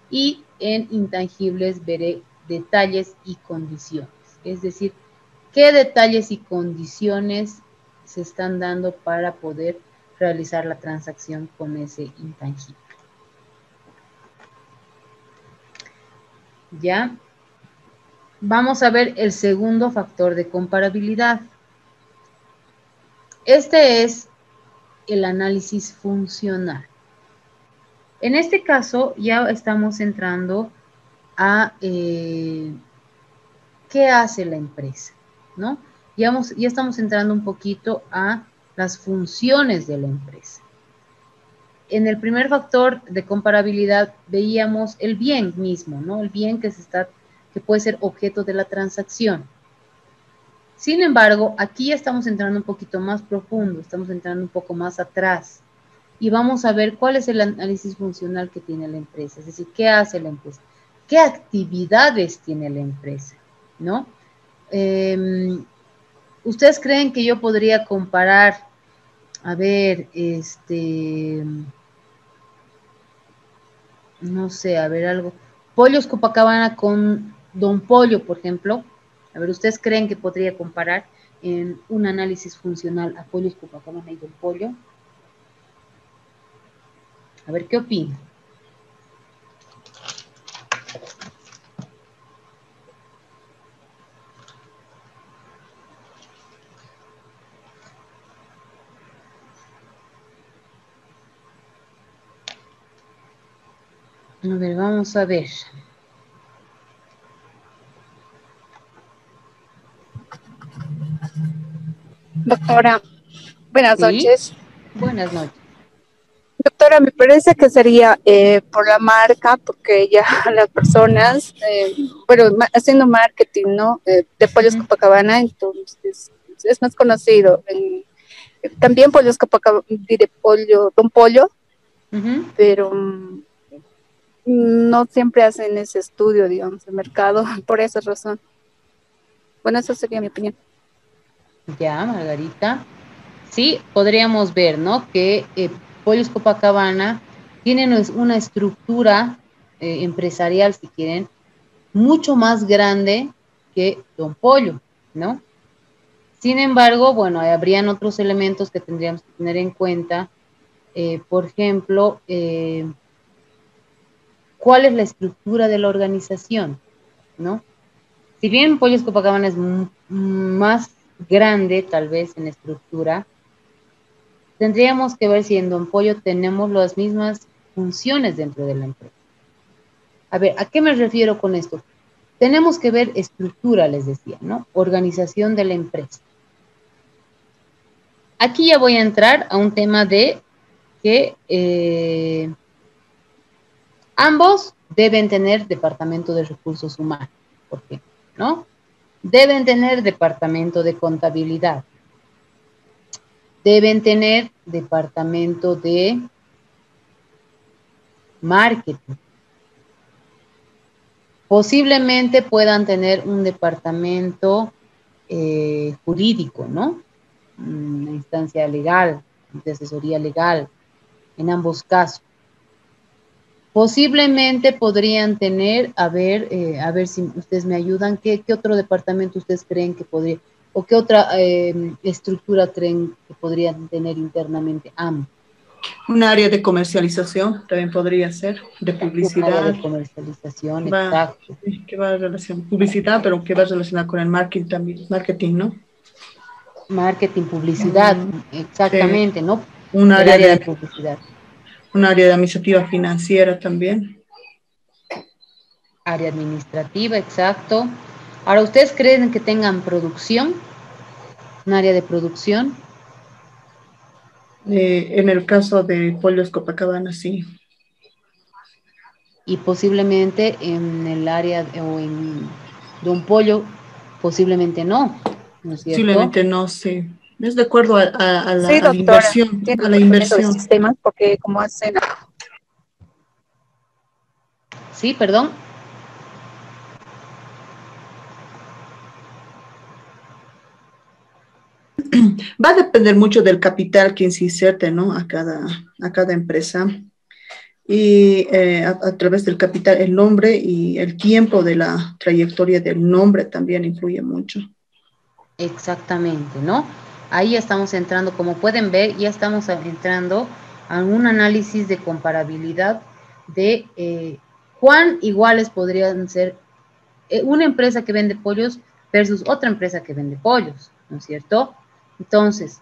Y en intangibles veré detalles y condiciones. Es decir, qué detalles y condiciones se están dando para poder realizar la transacción con ese intangible. ¿Ya? Vamos a ver el segundo factor de comparabilidad. Este es el análisis funcional. En este caso ya estamos entrando a qué hace la empresa, ¿no? Ya estamos entrando un poquito a las funciones de la empresa. En el primer factor de comparabilidad veíamos el bien mismo, ¿no? El bien que puede ser objeto de la transacción. Sin embargo, aquí ya estamos entrando un poquito más profundo, estamos entrando un poco más atrás y vamos a ver cuál es el análisis funcional que tiene la empresa, es decir, qué hace la empresa, qué actividades tiene la empresa, ¿no? ¿Ustedes creen que yo podría comparar, a ver, no sé, a ver algo, Pollos Copacabana con Don Pollo, por ejemplo? A ver, ¿ustedes creen que podría comparar en un análisis funcional a Pollos Copacabana y Don Pollo? A ver, ¿qué opinan? A ver, vamos a ver. Doctora, buenas ¿Sí? noches. Buenas noches. Doctora, me parece que sería por la marca, porque ya las personas, bueno, haciendo marketing, ¿no? De Pollos Copacabana, entonces es más conocido. También Pollos Copacabana, de Pollo, Don Pollo, pero no siempre hacen ese estudio, digamos, de mercado, por esa razón. Bueno, esa sería mi opinión. Ya, Margarita. Sí, podríamos ver, ¿no? Que Pollos Copacabana tienen una estructura empresarial, si quieren, mucho más grande que Don Pollo, ¿no? Sin embargo, bueno, habrían otros elementos que tendríamos que tener en cuenta. Por ejemplo, ¿cuál es la estructura de la organización? ¿No? Si bien Pollos Copacabana es más grande, tal vez, en estructura, tendríamos que ver si en Don Pollo tenemos las mismas funciones dentro de la empresa. A ver, ¿a qué me refiero con esto? Tenemos que ver estructura, les decía, ¿no? Organización de la empresa. Aquí ya voy a entrar a un tema de que ambos deben tener departamento de recursos humanos, ¿por qué? ¿No? Deben tener departamento de contabilidad. Deben tener departamento de marketing. Posiblemente puedan tener un departamento jurídico, ¿no? Una instancia legal, de asesoría legal, en ambos casos. Posiblemente podrían tener, a ver si ustedes me ayudan, ¿qué otro departamento ustedes creen que podría, o qué otra estructura creen que podrían tener internamente ambos? Un área de comercialización también podría ser, de publicidad. Un área de comercialización, exacto. Que va a relacionar publicidad, pero que va a relacionar con el marketing, ¿no? Marketing, publicidad, exactamente, sí. ¿no? Un área de publicidad. Un área de administrativa financiera también. Área administrativa, exacto. Ahora, ¿ustedes creen que tengan producción? ¿Un área de producción? En el caso de Pollos Copacabana, sí. Y posiblemente en el área o en Don Pollo, posiblemente no, ¿no es cierto? Posiblemente no, sí. Es de acuerdo a la, sí, doctora, a la inversión. tiene A la inversión. De sistemas porque como hacen... Sí, perdón. Va a depender mucho del capital que se inserte, ¿no? A cada empresa. Y a través del capital, el nombre y el tiempo de la trayectoria del nombre también influye mucho. Exactamente, ¿no? Ahí ya estamos entrando, como pueden ver, ya estamos entrando a un análisis de comparabilidad de cuán iguales podrían ser una empresa que vende pollos versus otra empresa que vende pollos, ¿no es cierto? Entonces,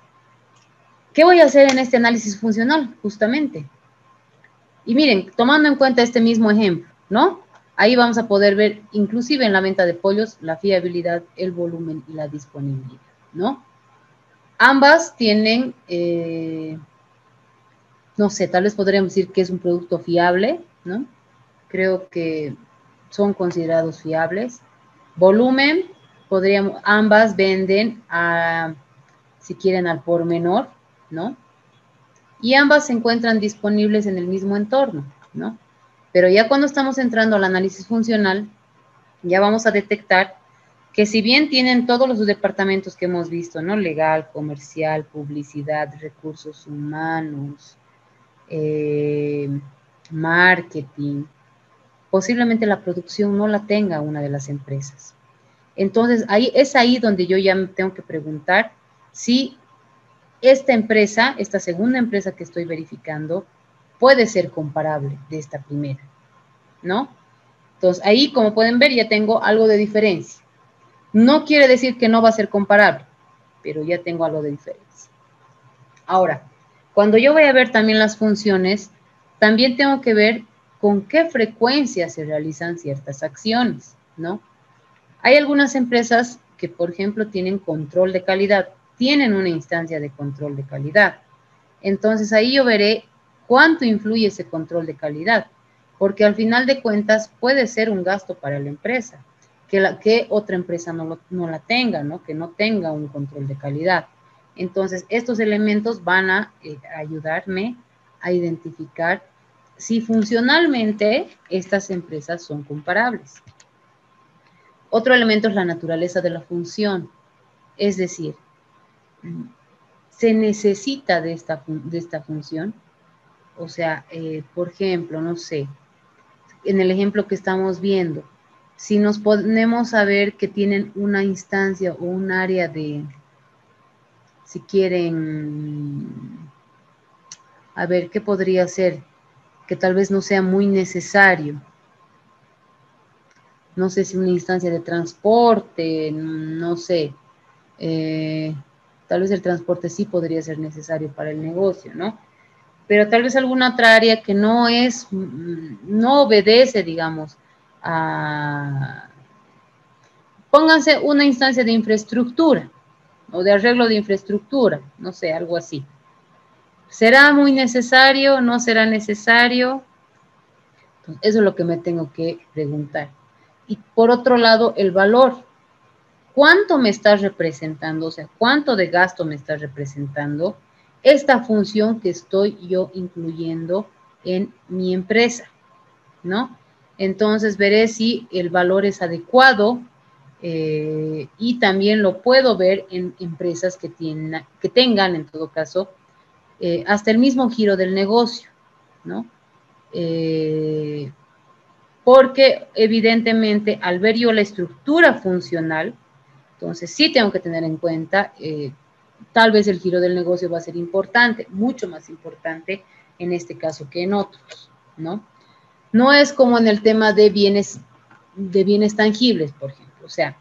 ¿qué voy a hacer en este análisis funcional? Justamente, Y miren, tomando en cuenta este mismo ejemplo, ¿no? Ahí vamos a poder ver, inclusive en la venta de pollos, la fiabilidad, el volumen y la disponibilidad, ¿no? Ambas tienen, no sé, tal vez podríamos decir que es un producto fiable, ¿no? Creo que son considerados fiables. Volumen, ambas venden a, si quieren, al por menor, ¿no? Y ambas se encuentran disponibles en el mismo entorno, ¿no? Pero ya cuando estamos entrando al análisis funcional, ya vamos a detectar que si bien tienen todos los departamentos que hemos visto, ¿no? Legal, comercial, publicidad, recursos humanos, marketing, posiblemente la producción no la tenga una de las empresas. Entonces, es ahí donde yo ya me tengo que preguntar si esta empresa, esta segunda empresa que estoy verificando, puede ser comparable de esta primera, ¿no? Entonces, ahí, como pueden ver, ya tengo algo de diferencia. No quiere decir que no va a ser comparable, pero ya tengo algo de diferencia. Ahora, cuando yo voy a ver también las funciones, también tengo que ver con qué frecuencia se realizan ciertas acciones, ¿no? Hay algunas empresas que, por ejemplo, tienen control de calidad, tienen una instancia de control de calidad. Entonces, ahí yo veré cuánto influye ese control de calidad, porque al final de cuentas puede ser un gasto para la empresa, que otra empresa no la tenga, ¿no? Que no tenga un control de calidad. Entonces, estos elementos van a ayudarme a identificar si funcionalmente estas empresas son comparables. Otro elemento es la naturaleza de la función, es decir, se necesita de esta función. O sea, por ejemplo, no sé, en el ejemplo que estamos viendo, si nos ponemos a ver que tienen una instancia o un área de, si quieren, a ver, ¿qué podría ser? Que tal vez no sea muy necesario. No sé si una instancia de transporte, no sé. Tal vez el transporte sí podría ser necesario para el negocio, ¿no? Pero tal vez alguna otra área que no obedece, digamos, a... Pónganse una instancia de infraestructura o de arreglo de infraestructura, no sé, algo así. ¿Será muy necesario? ¿No será necesario? Entonces, eso es lo que me tengo que preguntar. Y por otro lado, el valor. ¿Cuánto me está representando? O sea, ¿cuánto de gasto me está representando esta función que estoy yo incluyendo en mi empresa? ¿No? Entonces veré si el valor es adecuado y también lo puedo ver en empresas que tengan, en todo caso, hasta el mismo giro del negocio, ¿no? Porque evidentemente al ver yo la estructura funcional, entonces sí tengo que tener en cuenta, tal vez el giro del negocio va a ser importante, mucho más importante en este caso que en otros, ¿no? No es como en el tema de bienes tangibles, por ejemplo. O sea,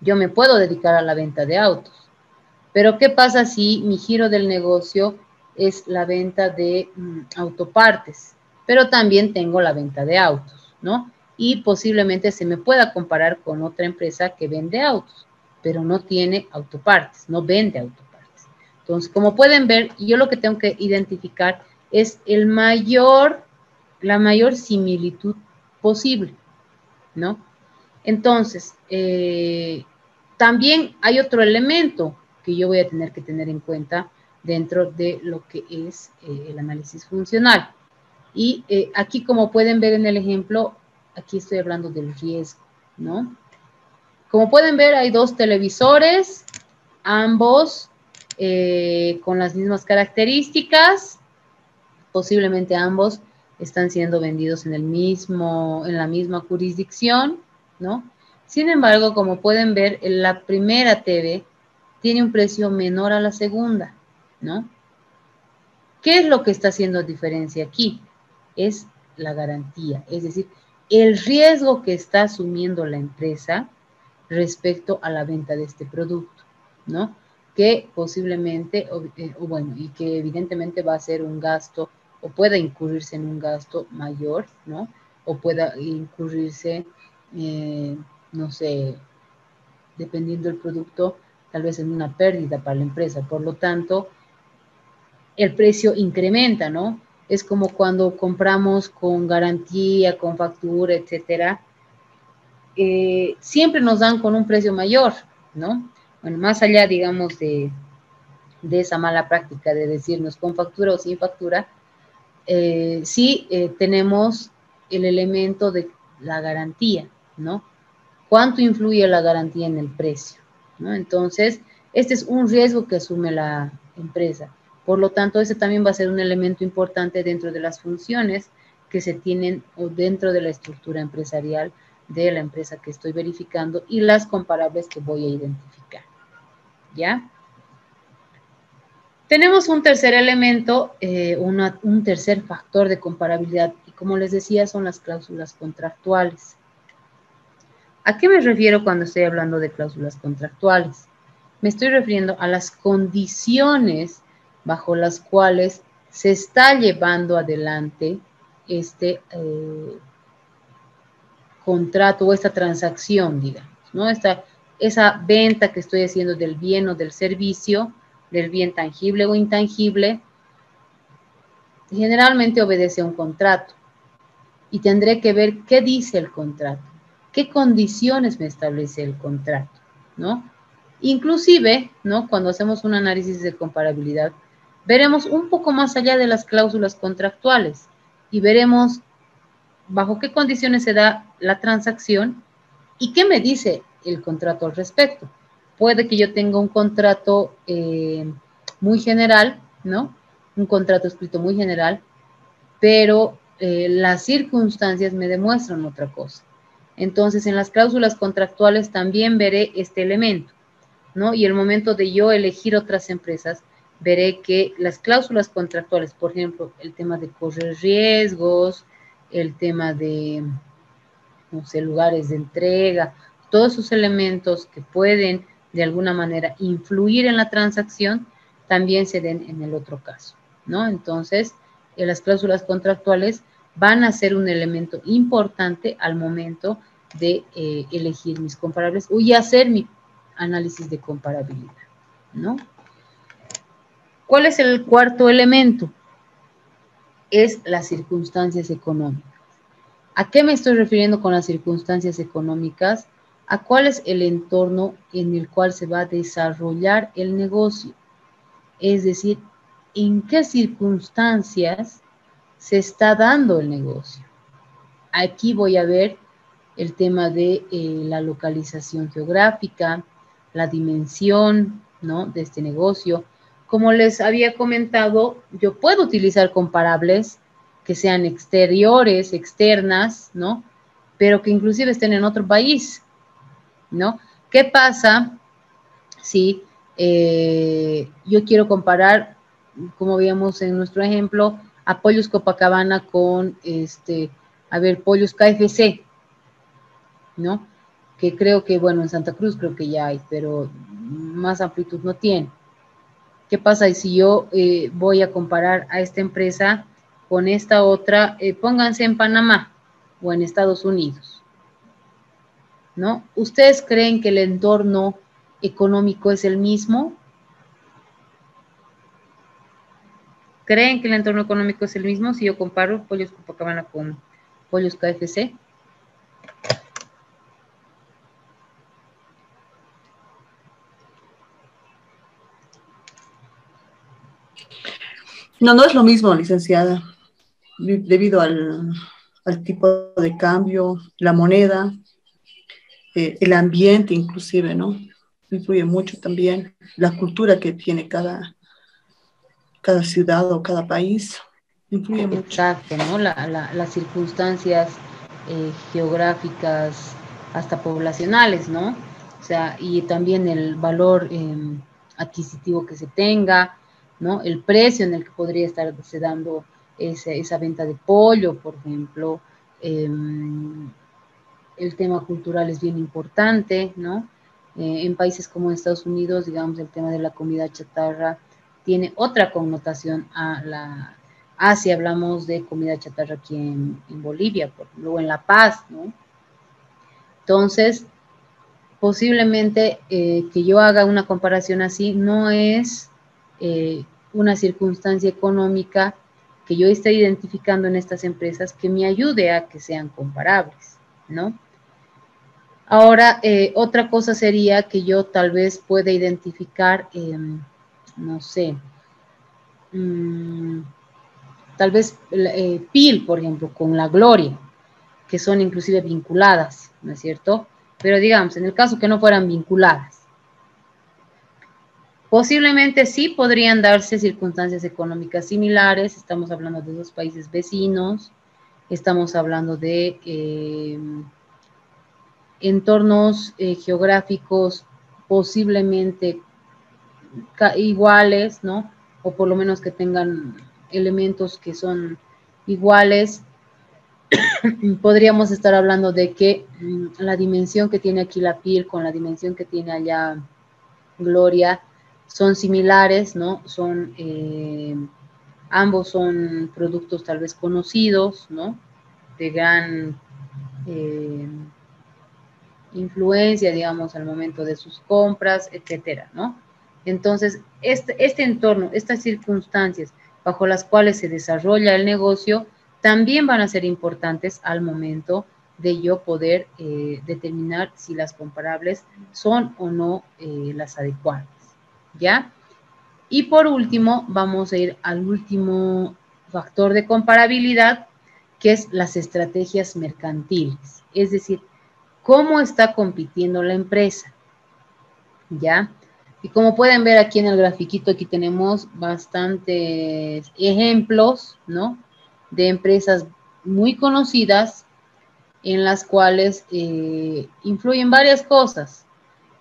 yo me puedo dedicar a la venta de autos, pero ¿qué pasa si mi giro del negocio es la venta de autopartes? Pero también tengo la venta de autos, ¿no? Y posiblemente se me pueda comparar con otra empresa que vende autos, pero no tiene autopartes, no vende autopartes. Entonces, como pueden ver, yo lo que tengo que identificar es la mayor similitud posible, ¿no? Entonces, también hay otro elemento que yo voy a tener que tener en cuenta dentro de lo que es el análisis funcional. Y aquí, como pueden ver en el ejemplo, aquí estoy hablando del riesgo, ¿no? Como pueden ver, hay dos televisores, ambos con las mismas características, posiblemente ambos están siendo vendidos en la misma jurisdicción, ¿no? Sin embargo, como pueden ver, la primera TV tiene un precio menor a la segunda, ¿no? ¿Qué es lo que está haciendo diferencia aquí? Es la garantía, es decir, el riesgo que está asumiendo la empresa respecto a la venta de este producto, ¿no? Que posiblemente, y que evidentemente va a ser un gasto o pueda incurrirse en un gasto mayor, ¿no? O pueda incurrirse, no sé, dependiendo del producto, tal vez en una pérdida para la empresa. Por lo tanto, el precio incrementa, ¿no? Es como cuando compramos con garantía, con factura, etcétera. Siempre nos dan con un precio mayor, ¿no? Bueno, más allá, digamos, de esa mala práctica de decirnos con factura o sin factura, sí tenemos el elemento de la garantía, ¿no? ¿Cuánto influye la garantía en el precio? ¿No? Entonces, este es un riesgo que asume la empresa. Por lo tanto, ese también va a ser un elemento importante dentro de las funciones que se tienen o dentro de la estructura empresarial de la empresa que estoy verificando y las comparables que voy a identificar. ¿Ya? Tenemos un tercer elemento, un tercer factor de comparabilidad, y como les decía, son las cláusulas contractuales. ¿A qué me refiero cuando estoy hablando de cláusulas contractuales? Me estoy refiriendo a las condiciones bajo las cuales se está llevando adelante este contrato o esta transacción, digamos, ¿no? Esa venta que estoy haciendo del bien o del servicio, del bien tangible o intangible, generalmente obedece a un contrato y tendré que ver qué dice el contrato, qué condiciones me establece el contrato, ¿no? Inclusive, ¿no? Cuando hacemos un análisis de comparabilidad, veremos un poco más allá de las cláusulas contractuales y veremos bajo qué condiciones se da la transacción y qué me dice el contrato al respecto. Puede que yo tenga un contrato muy general, ¿no? Un contrato escrito muy general, pero las circunstancias me demuestran otra cosa. Entonces, en las cláusulas contractuales también veré este elemento, ¿no? Y el momento de yo elegir otras empresas, veré que las cláusulas contractuales, por ejemplo, el tema de correr riesgos, el tema de, no sé, lugares de entrega, todos esos elementos que pueden de alguna manera influir en la transacción, también se den en el otro caso, ¿no? Entonces, las cláusulas contractuales van a ser un elemento importante al momento de elegir mis comparables y hacer mi análisis de comparabilidad, ¿no? ¿Cuál es el cuarto elemento? Es las circunstancias económicas. ¿A qué me estoy refiriendo con las circunstancias económicas? ¿A cuál es el entorno en el cual se va a desarrollar el negocio? Es decir, ¿en qué circunstancias se está dando el negocio? Aquí voy a ver el tema de la localización geográfica, la dimensión, ¿no?, de este negocio. Como les había comentado, yo puedo utilizar comparables que sean exteriores, externas, ¿no?, pero que inclusive estén en otro país, ¿no? ¿Qué pasa si yo quiero comparar, como veíamos en nuestro ejemplo, a Pollos Copacabana con, Pollos KFC, ¿no? Que creo que, bueno, en Santa Cruz creo que ya hay, pero más amplitud no tiene. ¿Qué pasa si yo voy a comparar a esta empresa con esta otra? Pónganse en Panamá o en Estados Unidos, ¿no? ¿Ustedes creen que el entorno económico es el mismo? ¿Creen que el entorno económico es el mismo si yo comparo Pollos Copacabana con Pollos KFC? No, no es lo mismo, licenciada, debido al tipo de cambio, la moneda, el ambiente inclusive, ¿no? Influye mucho también la cultura que tiene cada ciudad o cada país, influye mucho. Exacto, ¿no? Las circunstancias geográficas, hasta poblacionales, ¿no? O sea, y también el valor adquisitivo que se tenga, ¿no? El precio en el que podría estarse dando esa venta de pollo, por ejemplo. El tema cultural es bien importante, ¿no? En países como Estados Unidos, digamos, el tema de la comida chatarra tiene otra connotación a si hablamos de comida chatarra aquí en Bolivia, por ejemplo, o en La Paz, ¿no? Entonces, posiblemente que yo haga una comparación así no es una circunstancia económica que yo esté identificando en estas empresas que me ayude a que sean comparables, ¿no? Ahora, otra cosa sería que yo tal vez pueda identificar, no sé, tal vez PIL, por ejemplo, con la Gloria, que son inclusive vinculadas, ¿no es cierto? Pero digamos, en el caso que no fueran vinculadas, posiblemente sí podrían darse circunstancias económicas similares, estamos hablando de dos países vecinos, estamos hablando de entornos geográficos posiblemente iguales, ¿no? O por lo menos que tengan elementos que son iguales. Podríamos estar hablando de que la dimensión que tiene aquí la piel con la dimensión que tiene allá Gloria son similares, ¿no? Ambos son productos tal vez conocidos, ¿no? De gran influencia, digamos, al momento de sus compras, etcétera, ¿no? Entonces, este entorno, estas circunstancias bajo las cuales se desarrolla el negocio, también van a ser importantes al momento de yo poder determinar si las comparables son o no las adecuadas, ¿ya? Y por último, vamos a ir al último factor de comparabilidad, que es las estrategias mercantiles, es decir, cómo está compitiendo la empresa, ¿ya? Y como pueden ver aquí en el grafiquito, aquí tenemos bastantes ejemplos, ¿no? De empresas muy conocidas en las cuales influyen varias cosas.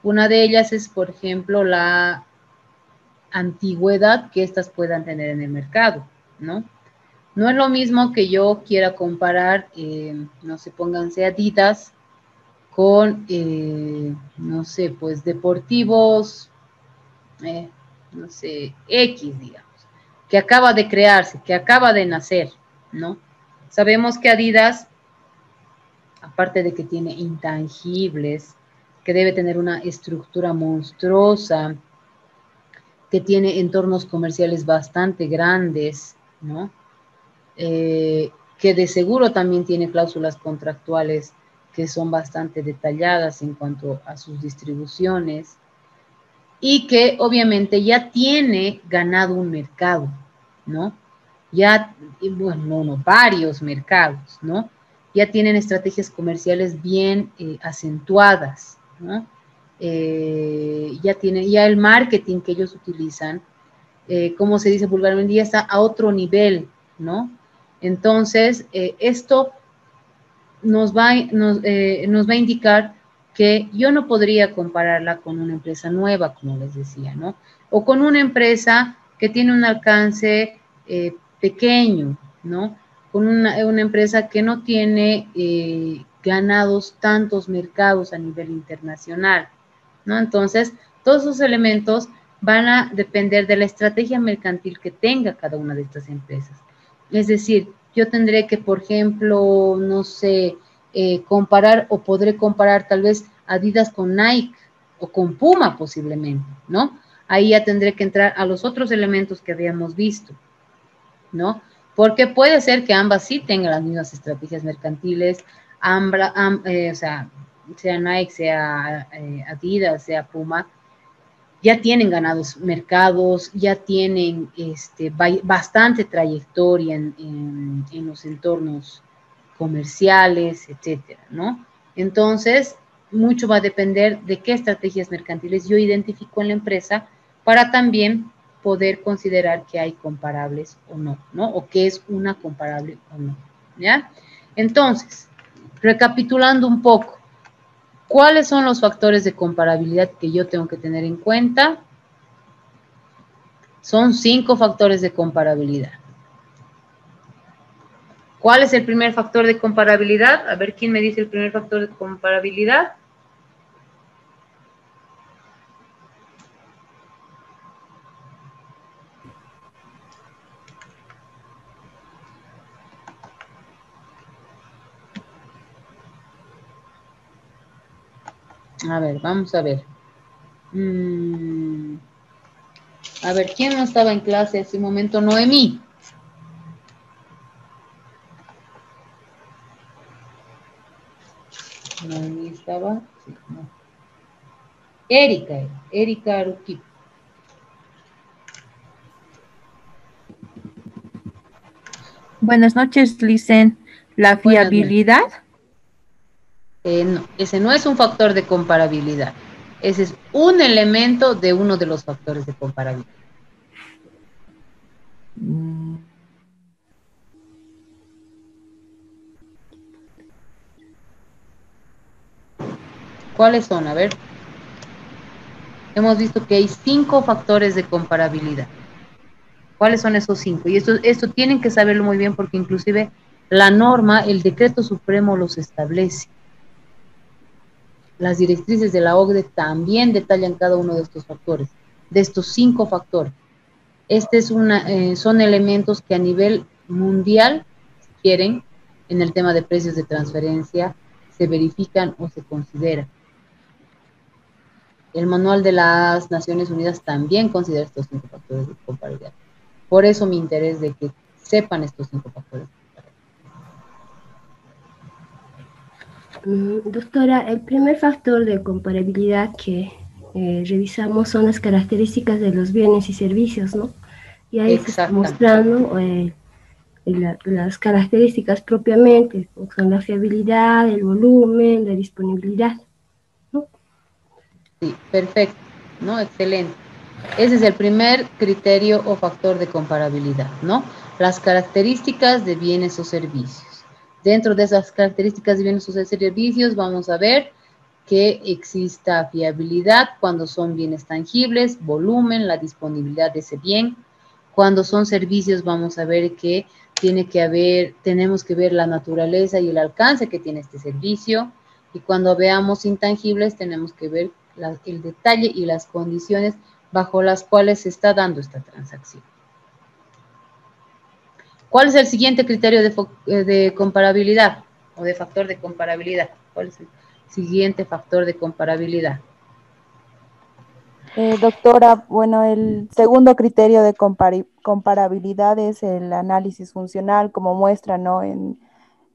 Una de ellas es, por ejemplo, la antigüedad que éstas puedan tener en el mercado, ¿no? No es lo mismo que yo quiera comparar, no sé, pónganse Adidas con, no sé, pues deportivos, no sé, X, digamos, que acaba de crearse, que acaba de nacer, ¿no? Sabemos que Adidas, aparte de que tiene intangibles, que debe tener una estructura monstruosa, que tiene entornos comerciales bastante grandes, ¿no? Que de seguro también tiene cláusulas contractuales que son bastante detalladas en cuanto a sus distribuciones y que obviamente ya tiene ganado un mercado, ¿no? Ya, bueno, no, varios mercados, ¿no? Ya tienen estrategias comerciales bien acentuadas, ¿no? Ya el marketing que ellos utilizan, como se dice vulgarmente, ya está a otro nivel, ¿no? Entonces, esto nos va a indicar que yo no podría compararla con una empresa nueva, como les decía, ¿no? O con una empresa que tiene un alcance pequeño, ¿no? Con una empresa que no tiene ganados tantos mercados a nivel internacional, ¿no? Entonces, todos esos elementos van a depender de la estrategia mercantil que tenga cada una de estas empresas. Es decir, yo tendré que, por ejemplo, no sé, comparar o podré comparar tal vez Adidas con Nike o con Puma posiblemente, ¿no? Ahí ya tendré que entrar a los otros elementos que habíamos visto, ¿no? Porque puede ser que ambas sí tengan las mismas estrategias mercantiles, o sea Nike, sea Adidas, sea Puma, ya tienen ganados mercados, ya tienen bastante trayectoria en los entornos comerciales, etcétera, ¿no? Entonces, mucho va a depender de qué estrategias mercantiles yo identifico en la empresa para también poder considerar que hay comparables o no, ¿no? O que es una comparable o no, ¿ya? Entonces, recapitulando un poco, ¿cuáles son los factores de comparabilidad que yo tengo que tener en cuenta? Son 5 factores de comparabilidad. ¿Cuál es el primer factor de comparabilidad? A ver, ¿quién me dice el primer factor de comparabilidad? A ver, vamos a ver. A ver, ¿quién no estaba en clase hace un momento? Noemí. Noemí estaba. Sí, no. Erika Aruquí. Buenas noches, Licen. ¿La fiabilidad? No, ese no es un factor de comparabilidad. Ese es un elemento de uno de los factores de comparabilidad. ¿Cuáles son? A ver. Hemos visto que hay 5 factores de comparabilidad. ¿Cuáles son esos 5? Y esto tienen que saberlo muy bien porque inclusive la norma, el decreto supremo los establece. Las directrices de la OCDE también detallan cada uno de estos factores, de estos 5 factores. Son elementos que a nivel mundial, si quieren, en el tema de precios de transferencia, se verifican o se consideran. El manual de las Naciones Unidas también considera estos 5 factores de comparabilidad. Por eso mi interés de que sepan estos 5 factores. Doctora, el primer factor de comparabilidad que revisamos son las características de los bienes y servicios, ¿no? Y ahí se está mostrando las características propiamente, son la fiabilidad, el volumen, la disponibilidad, ¿no? Sí, perfecto, ¿no? Excelente. Ese es el primer criterio o factor de comparabilidad, ¿no? Las características de bienes o servicios. Dentro de esas características de bienes o servicios vamos a ver que exista fiabilidad cuando son bienes tangibles, volumen, la disponibilidad de ese bien. Cuando son servicios vamos a ver que tenemos que ver la naturaleza y el alcance que tiene este servicio. Y cuando veamos intangibles tenemos que ver el detalle y las condiciones bajo las cuales se está dando esta transacción. ¿Cuál es el siguiente criterio de comparabilidad o de factor de comparabilidad? ¿Cuál es el siguiente factor de comparabilidad? Doctora, bueno, el segundo criterio de comparabilidad es el análisis funcional, como muestra, ¿no?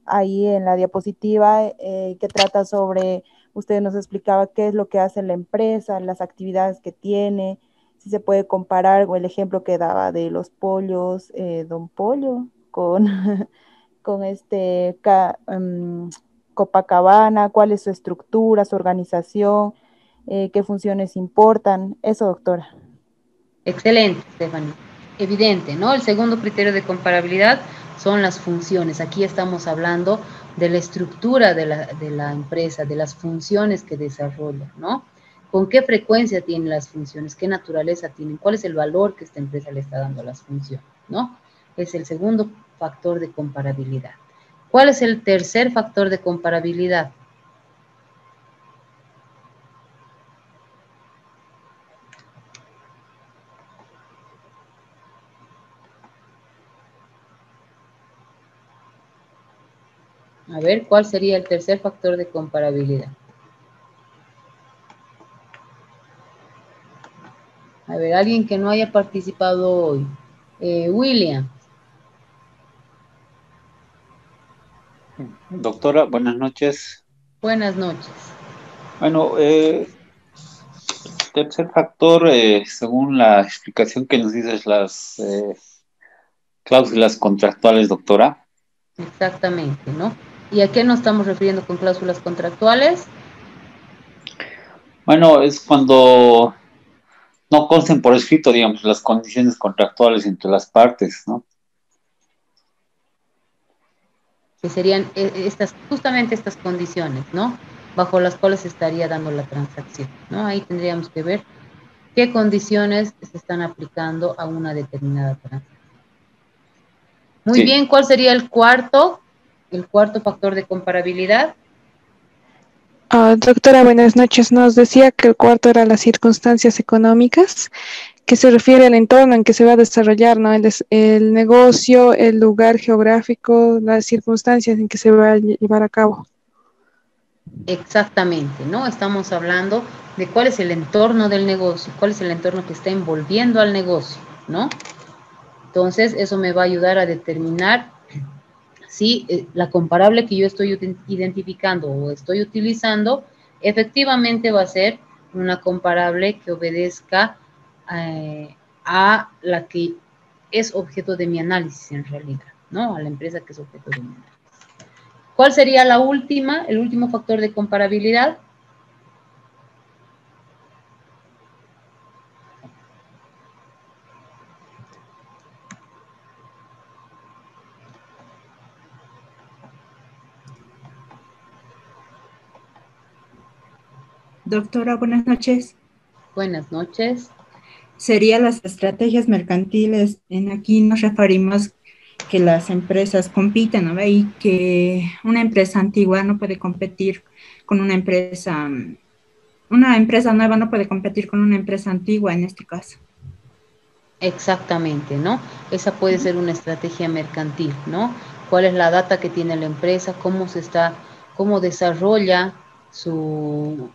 Ahí en la diapositiva que trata sobre, usted nos explicaba qué es lo que hace la empresa, las actividades que tiene, si se puede comparar, o el ejemplo que daba de los pollos, Don Pollo, con, con Copacabana, cuál es su estructura, su organización, qué funciones importan, eso, doctora. Excelente, Stephanie. Evidente, ¿no? El segundo criterio de comparabilidad son las funciones. Aquí estamos hablando de la estructura de la empresa, de las funciones que desarrolla, ¿no? ¿Con qué frecuencia tienen las funciones? ¿Qué naturaleza tienen? ¿Cuál es el valor que esta empresa le está dando a las funciones, ¿no? Es el segundo factor de comparabilidad. ¿Cuál es el tercer factor de comparabilidad? A ver, ¿cuál sería el tercer factor de comparabilidad? A ver, alguien que no haya participado hoy. William. Doctora, buenas noches. Buenas noches. Bueno, tercer factor, según la explicación que nos dices, las cláusulas contractuales, doctora. Exactamente, ¿no? ¿Y a qué nos estamos refiriendo con cláusulas contractuales? Bueno, es cuando no consten por escrito, digamos, las condiciones contractuales entre las partes, ¿no? Que serían justamente estas condiciones, ¿no? Bajo las cuales se estaría dando la transacción, ¿no? Ahí tendríamos que ver qué condiciones se están aplicando a una determinada transacción. Muy bien, ¿cuál sería el cuarto factor de comparabilidad? Doctora, buenas noches. Nos decía que el cuarto era las circunstancias económicas, que se refiere al entorno en que se va a desarrollar, ¿no? El negocio, el lugar geográfico, las circunstancias en que se va a llevar a cabo. Exactamente, ¿no? Estamos hablando de cuál es el entorno del negocio, cuál es el entorno que está envolviendo al negocio, ¿no? Entonces, eso me va a ayudar a determinar si la comparable que yo estoy identificando o estoy utilizando, efectivamente va a ser una comparable que obedezca a la que es objeto de mi análisis en realidad, ¿no? A la empresa que es objeto de mi análisis. ¿Cuál sería la última, el último factor de comparabilidad? Doctora, buenas noches. Buenas noches. Serían las estrategias mercantiles. En aquí nos referimos que las empresas compiten, ¿no? Y que una empresa antigua no puede competir con una empresa nueva no puede competir con una empresa antigua en este caso. Exactamente, ¿no? Esa puede ser una estrategia mercantil, ¿no? ¿Cuál es la data que tiene la empresa? ¿Cómo desarrolla su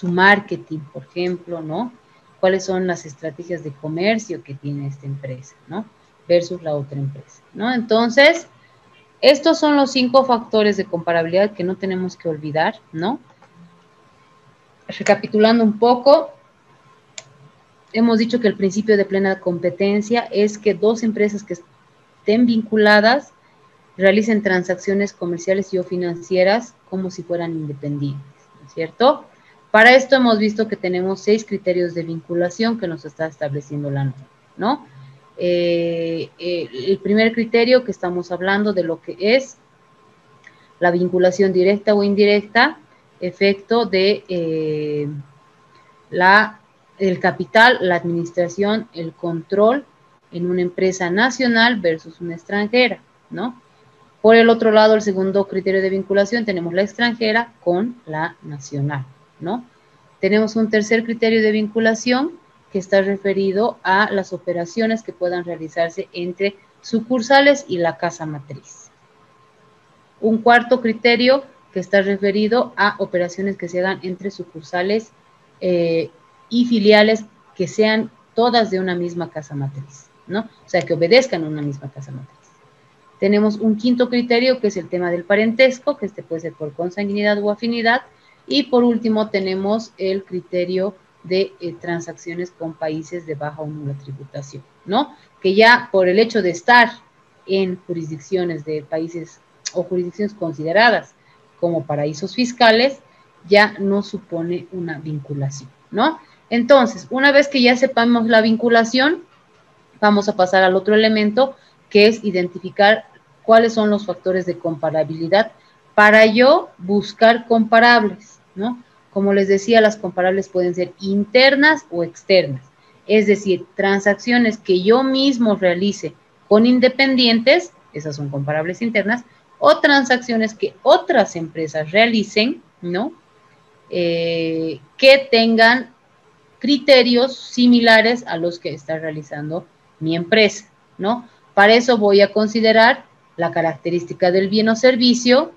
marketing, por ejemplo, ¿no? ¿Cuáles son las estrategias de comercio que tiene esta empresa, ¿no? Versus la otra empresa, ¿no? Entonces, estos son los 5 factores de comparabilidad que no tenemos que olvidar, ¿no? Recapitulando un poco, hemos dicho que el principio de plena competencia es que dos empresas que estén vinculadas realicen transacciones comerciales y o financieras como si fueran independientes, ¿no es cierto? Para esto hemos visto que tenemos 6 criterios de vinculación que nos está estableciendo la norma, ¿no? El primer criterio que estamos hablando de lo que es la vinculación directa o indirecta, efecto de el capital, la administración, el control en una empresa nacional versus una extranjera, ¿no? Por el otro lado, el segundo criterio de vinculación, tenemos la extranjera con la nacional, ¿no? Tenemos un tercer criterio de vinculación que está referido a las operaciones que puedan realizarse entre sucursales y la casa matriz. Un cuarto criterio que está referido a operaciones que se hagan entre sucursales y filiales que sean todas de una misma casa matriz, ¿no? O sea, que obedezcan a una misma casa matriz. Tenemos un quinto criterio que es el tema del parentesco, que puede ser por consanguinidad o afinidad. Y por último tenemos el criterio de transacciones con países de baja o nula tributación, ¿no? Que ya por el hecho de estar en jurisdicciones de países o jurisdicciones consideradas como paraísos fiscales, ya no supone una vinculación, ¿no? Entonces, una vez que ya sepamos la vinculación, vamos a pasar al otro elemento, que es identificar cuáles son los factores de comparabilidad para yo buscar comparables, ¿no? Como les decía, las comparables pueden ser internas o externas, es decir, transacciones que yo mismo realice con independientes, esas son comparables internas, o transacciones que otras empresas realicen, ¿no? Que tengan criterios similares a los que está realizando mi empresa, ¿no? Para eso voy a considerar la característica del bien o servicio,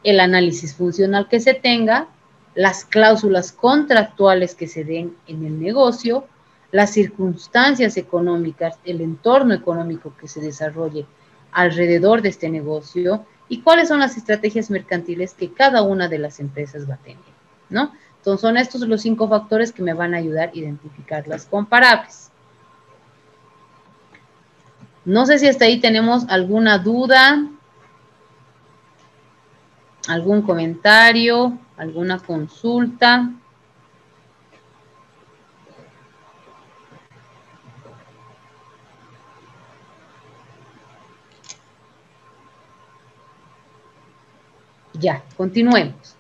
el análisis funcional que se tenga, las cláusulas contractuales que se den en el negocio, las circunstancias económicas, el entorno económico que se desarrolle alrededor de este negocio y cuáles son las estrategias mercantiles que cada una de las empresas va a tener, ¿no? Entonces, son estos los 5 factores que me van a ayudar a identificar las comparables. No sé si hasta ahí tenemos alguna duda, algún comentario, alguna consulta. Ya, continuemos.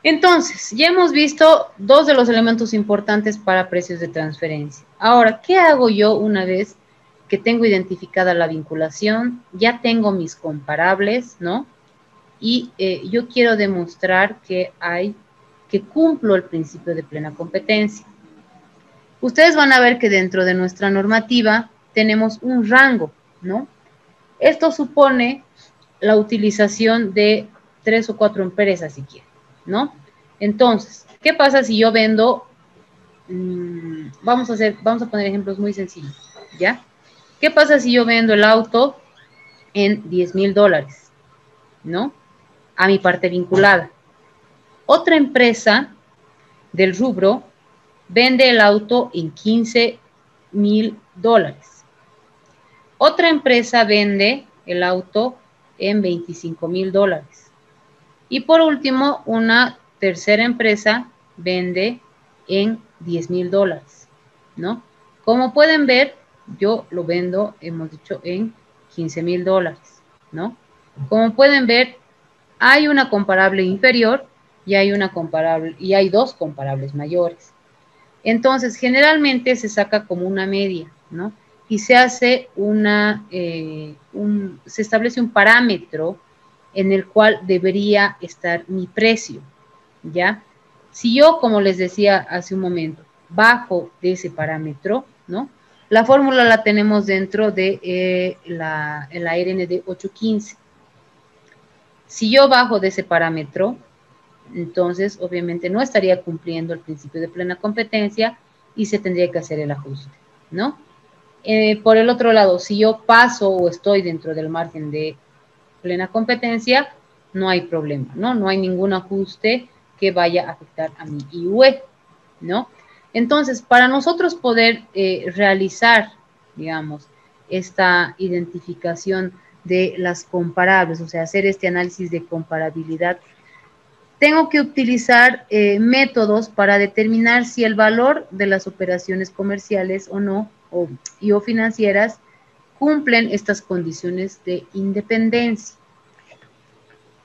Entonces, ya hemos visto 2 de los elementos importantes para precios de transferencia. Ahora, ¿qué hago yo una vez que tengo identificada la vinculación? Ya tengo mis comparables, ¿no? Y yo quiero demostrar que cumplo el principio de plena competencia. Ustedes van a ver que dentro de nuestra normativa tenemos un rango, ¿no? Esto supone la utilización de 3 o 4 empresas si quieren, ¿no? Entonces, ¿qué pasa si yo vendo? Vamos a poner ejemplos muy sencillos, ¿ya? ¿Qué pasa si yo vendo el auto en $10,000, ¿no? A mi parte vinculada. Otra empresa del rubro vende el auto en $15,000. Otra empresa vende el auto en $25,000. Y por último, una tercera empresa vende en $10,000, ¿no? Como pueden ver, yo lo vendo, hemos dicho, en $15,000, ¿no? Como pueden ver, hay una comparable inferior y hay dos comparables mayores. Entonces, generalmente se saca como una media, ¿no? Y se hace se establece un parámetro en el cual debería estar mi precio, ¿ya? Si yo, como les decía hace un momento, bajo de ese parámetro, ¿no? La fórmula la tenemos dentro de la RND 815. Si yo bajo de ese parámetro, entonces obviamente no estaría cumpliendo el principio de plena competencia y se tendría que hacer el ajuste, ¿no? Por el otro lado, si yo paso o estoy dentro del margen de plena competencia, no hay problema, ¿no? No hay ningún ajuste que vaya a afectar a mi IUE, ¿no? Entonces, para nosotros poder realizar, digamos, esta identificación de las comparables, o sea, hacer este análisis de comparabilidad, tengo que utilizar métodos para determinar si el valor de las operaciones comerciales o no, o financieras, cumplen estas condiciones de independencia,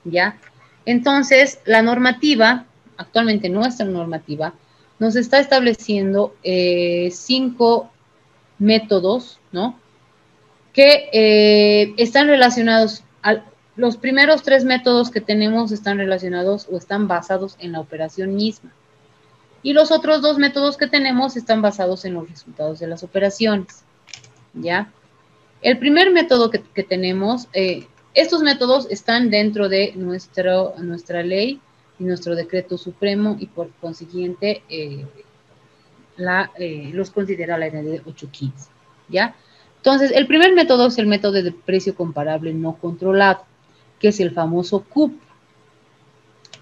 ¿ya? Entonces, la normativa, actualmente nuestra normativa, nos está estableciendo 5 métodos, ¿no? Que están relacionados, los primeros 3 métodos que tenemos están relacionados o están basados en la operación misma. Y los otros 2 métodos que tenemos están basados en los resultados de las operaciones, ¿ya? El primer método que tenemos, estos métodos están dentro de nuestra ley y nuestro decreto supremo y por consiguiente los considera la RND 815, ¿ya? Entonces, el primer método es el método de precio comparable no controlado, que es el famoso CUP.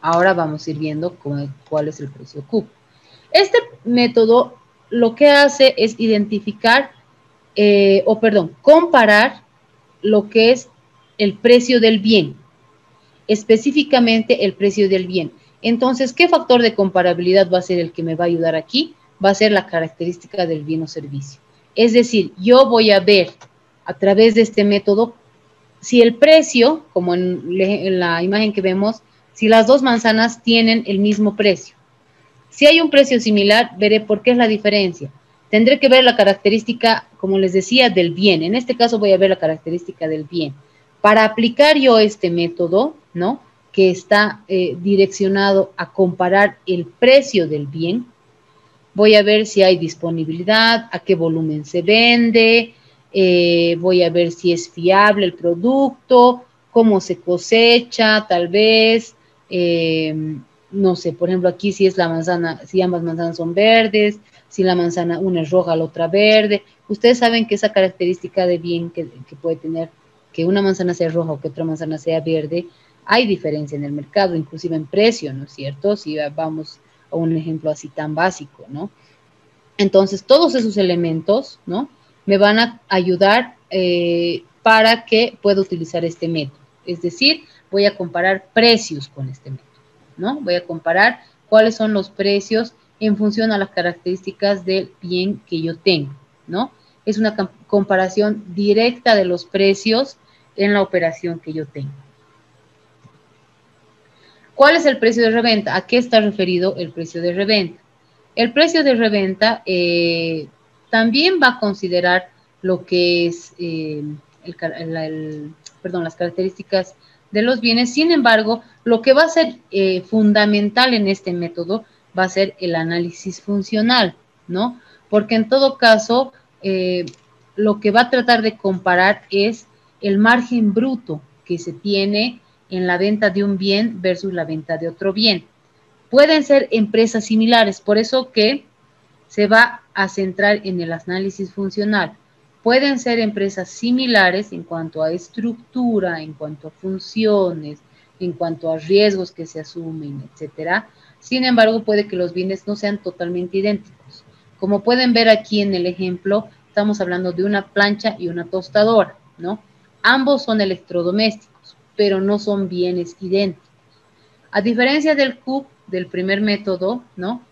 Ahora vamos a ir viendo cuál es el precio CUP. Este método lo que hace es identificar, comparar lo que es el precio del bien, específicamente el precio del bien. Entonces, ¿qué factor de comparabilidad va a ser el que me va a ayudar aquí? Va a ser la característica del bien o servicio. Es decir, yo voy a ver a través de este método si el precio, como en la imagen que vemos, si las 2 manzanas tienen el mismo precio. Si hay un precio similar, veré por qué es la diferencia. Tendré que ver la característica, como les decía, del bien. En este caso voy a ver la característica del bien. Para aplicar yo este método, ¿no? Que está direccionado a comparar el precio del bien, voy a ver si hay disponibilidad, a qué volumen se vende, voy a ver si es fiable el producto, cómo se cosecha, tal vez, no sé, por ejemplo, aquí si es la manzana, si ambas manzanas son verdes, si la manzana una es roja, la otra verde. Ustedes saben que esa característica de bien que puede tener, que una manzana sea roja o que otra manzana sea verde, hay diferencia en el mercado, inclusive en precio, ¿no es cierto? Si vamos a un ejemplo así tan básico, ¿no? Entonces, todos esos elementos, ¿no? Me van a ayudar para que pueda utilizar este método. Es decir, voy a comparar precios con este método, ¿no? Voy a comparar cuáles son los precios en función a las características del bien que yo tengo, ¿no? Es una comparación directa de los precios en la operación que yo tengo. ¿Cuál es el precio de reventa? ¿A qué está referido el precio de reventa? El precio de reventa también va a considerar lo que es las características de los bienes. Sin embargo, lo que va a ser fundamental en este método va a ser el análisis funcional, ¿no? Porque en todo caso, lo que va a tratar de comparar es el margen bruto que se tiene en la venta de un bien versus la venta de otro bien. Pueden ser empresas similares, por eso que se va a centrar en el análisis funcional. Pueden ser empresas similares en cuanto a estructura, en cuanto a funciones, en cuanto a riesgos que se asumen, etcétera. Sin embargo, puede que los bienes no sean totalmente idénticos. Como pueden ver aquí en el ejemplo, estamos hablando de una plancha y una tostadora, ¿no? Ambos son electrodomésticos, pero no son bienes idénticos. A diferencia del CUP, del primer método, ¿no?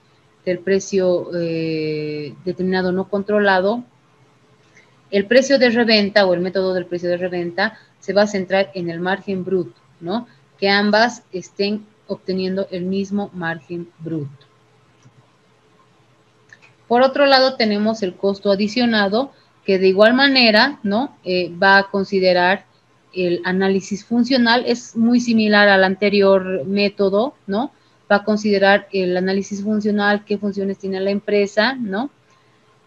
Del precio determinado no controlado, el precio de reventa o el método del precio de reventa se va a centrar en el margen bruto, ¿no? Que ambas estén obteniendo el mismo margen bruto. Por otro lado, tenemos el costo adicionado, que de igual manera, ¿no? Va a considerar el análisis funcional, es muy similar al anterior método, ¿no? Va a considerar el análisis funcional, qué funciones tiene la empresa, ¿no?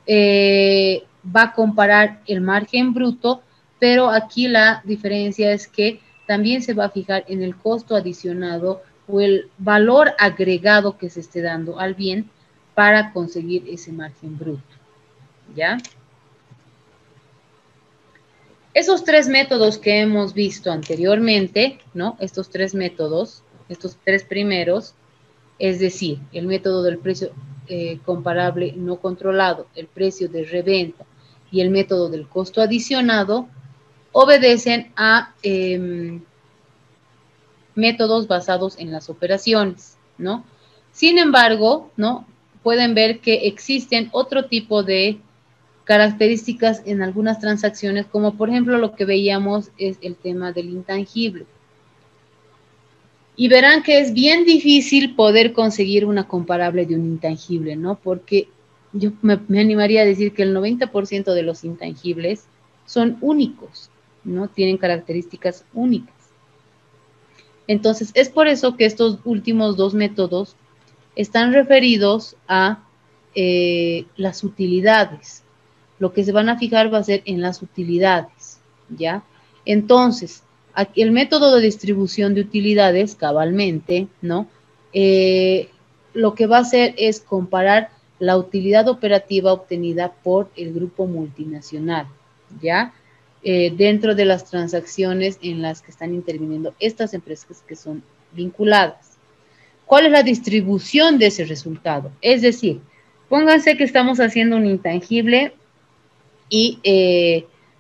Va a comparar el margen bruto, pero aquí la diferencia es que también se va a fijar en el costo adicionado o el valor agregado que se esté dando al bien para conseguir ese margen bruto, ¿ya? Esos tres métodos que hemos visto anteriormente, ¿no? Estos tres métodos, estos tres primeros, es decir, el método del precio comparable no controlado, el precio de reventa y el método del costo adicionado, obedecen a métodos basados en las operaciones, ¿no? Sin embargo, ¿no? Pueden ver que existen otro tipo de características en algunas transacciones, como por ejemplo lo que veíamos es el tema del intangible. Y verán que es bien difícil poder conseguir una comparable de un intangible, ¿no? Porque yo me animaría a decir que el 90% de los intangibles son únicos, ¿no? Tienen características únicas. Entonces, es por eso que estos últimos dos métodos están referidos a las utilidades. Lo que se van a fijar va a ser en las utilidades, ¿ya? Entonces, aquí el método de distribución de utilidades, cabalmente, ¿no? Lo que va a hacer es comparar la utilidad operativa obtenida por el grupo multinacional, ¿ya? Dentro de las transacciones en las que están interviniendo estas empresas que son vinculadas. ¿Cuál es la distribución de ese resultado? Es decir, pónganse que estamos haciendo un intangible y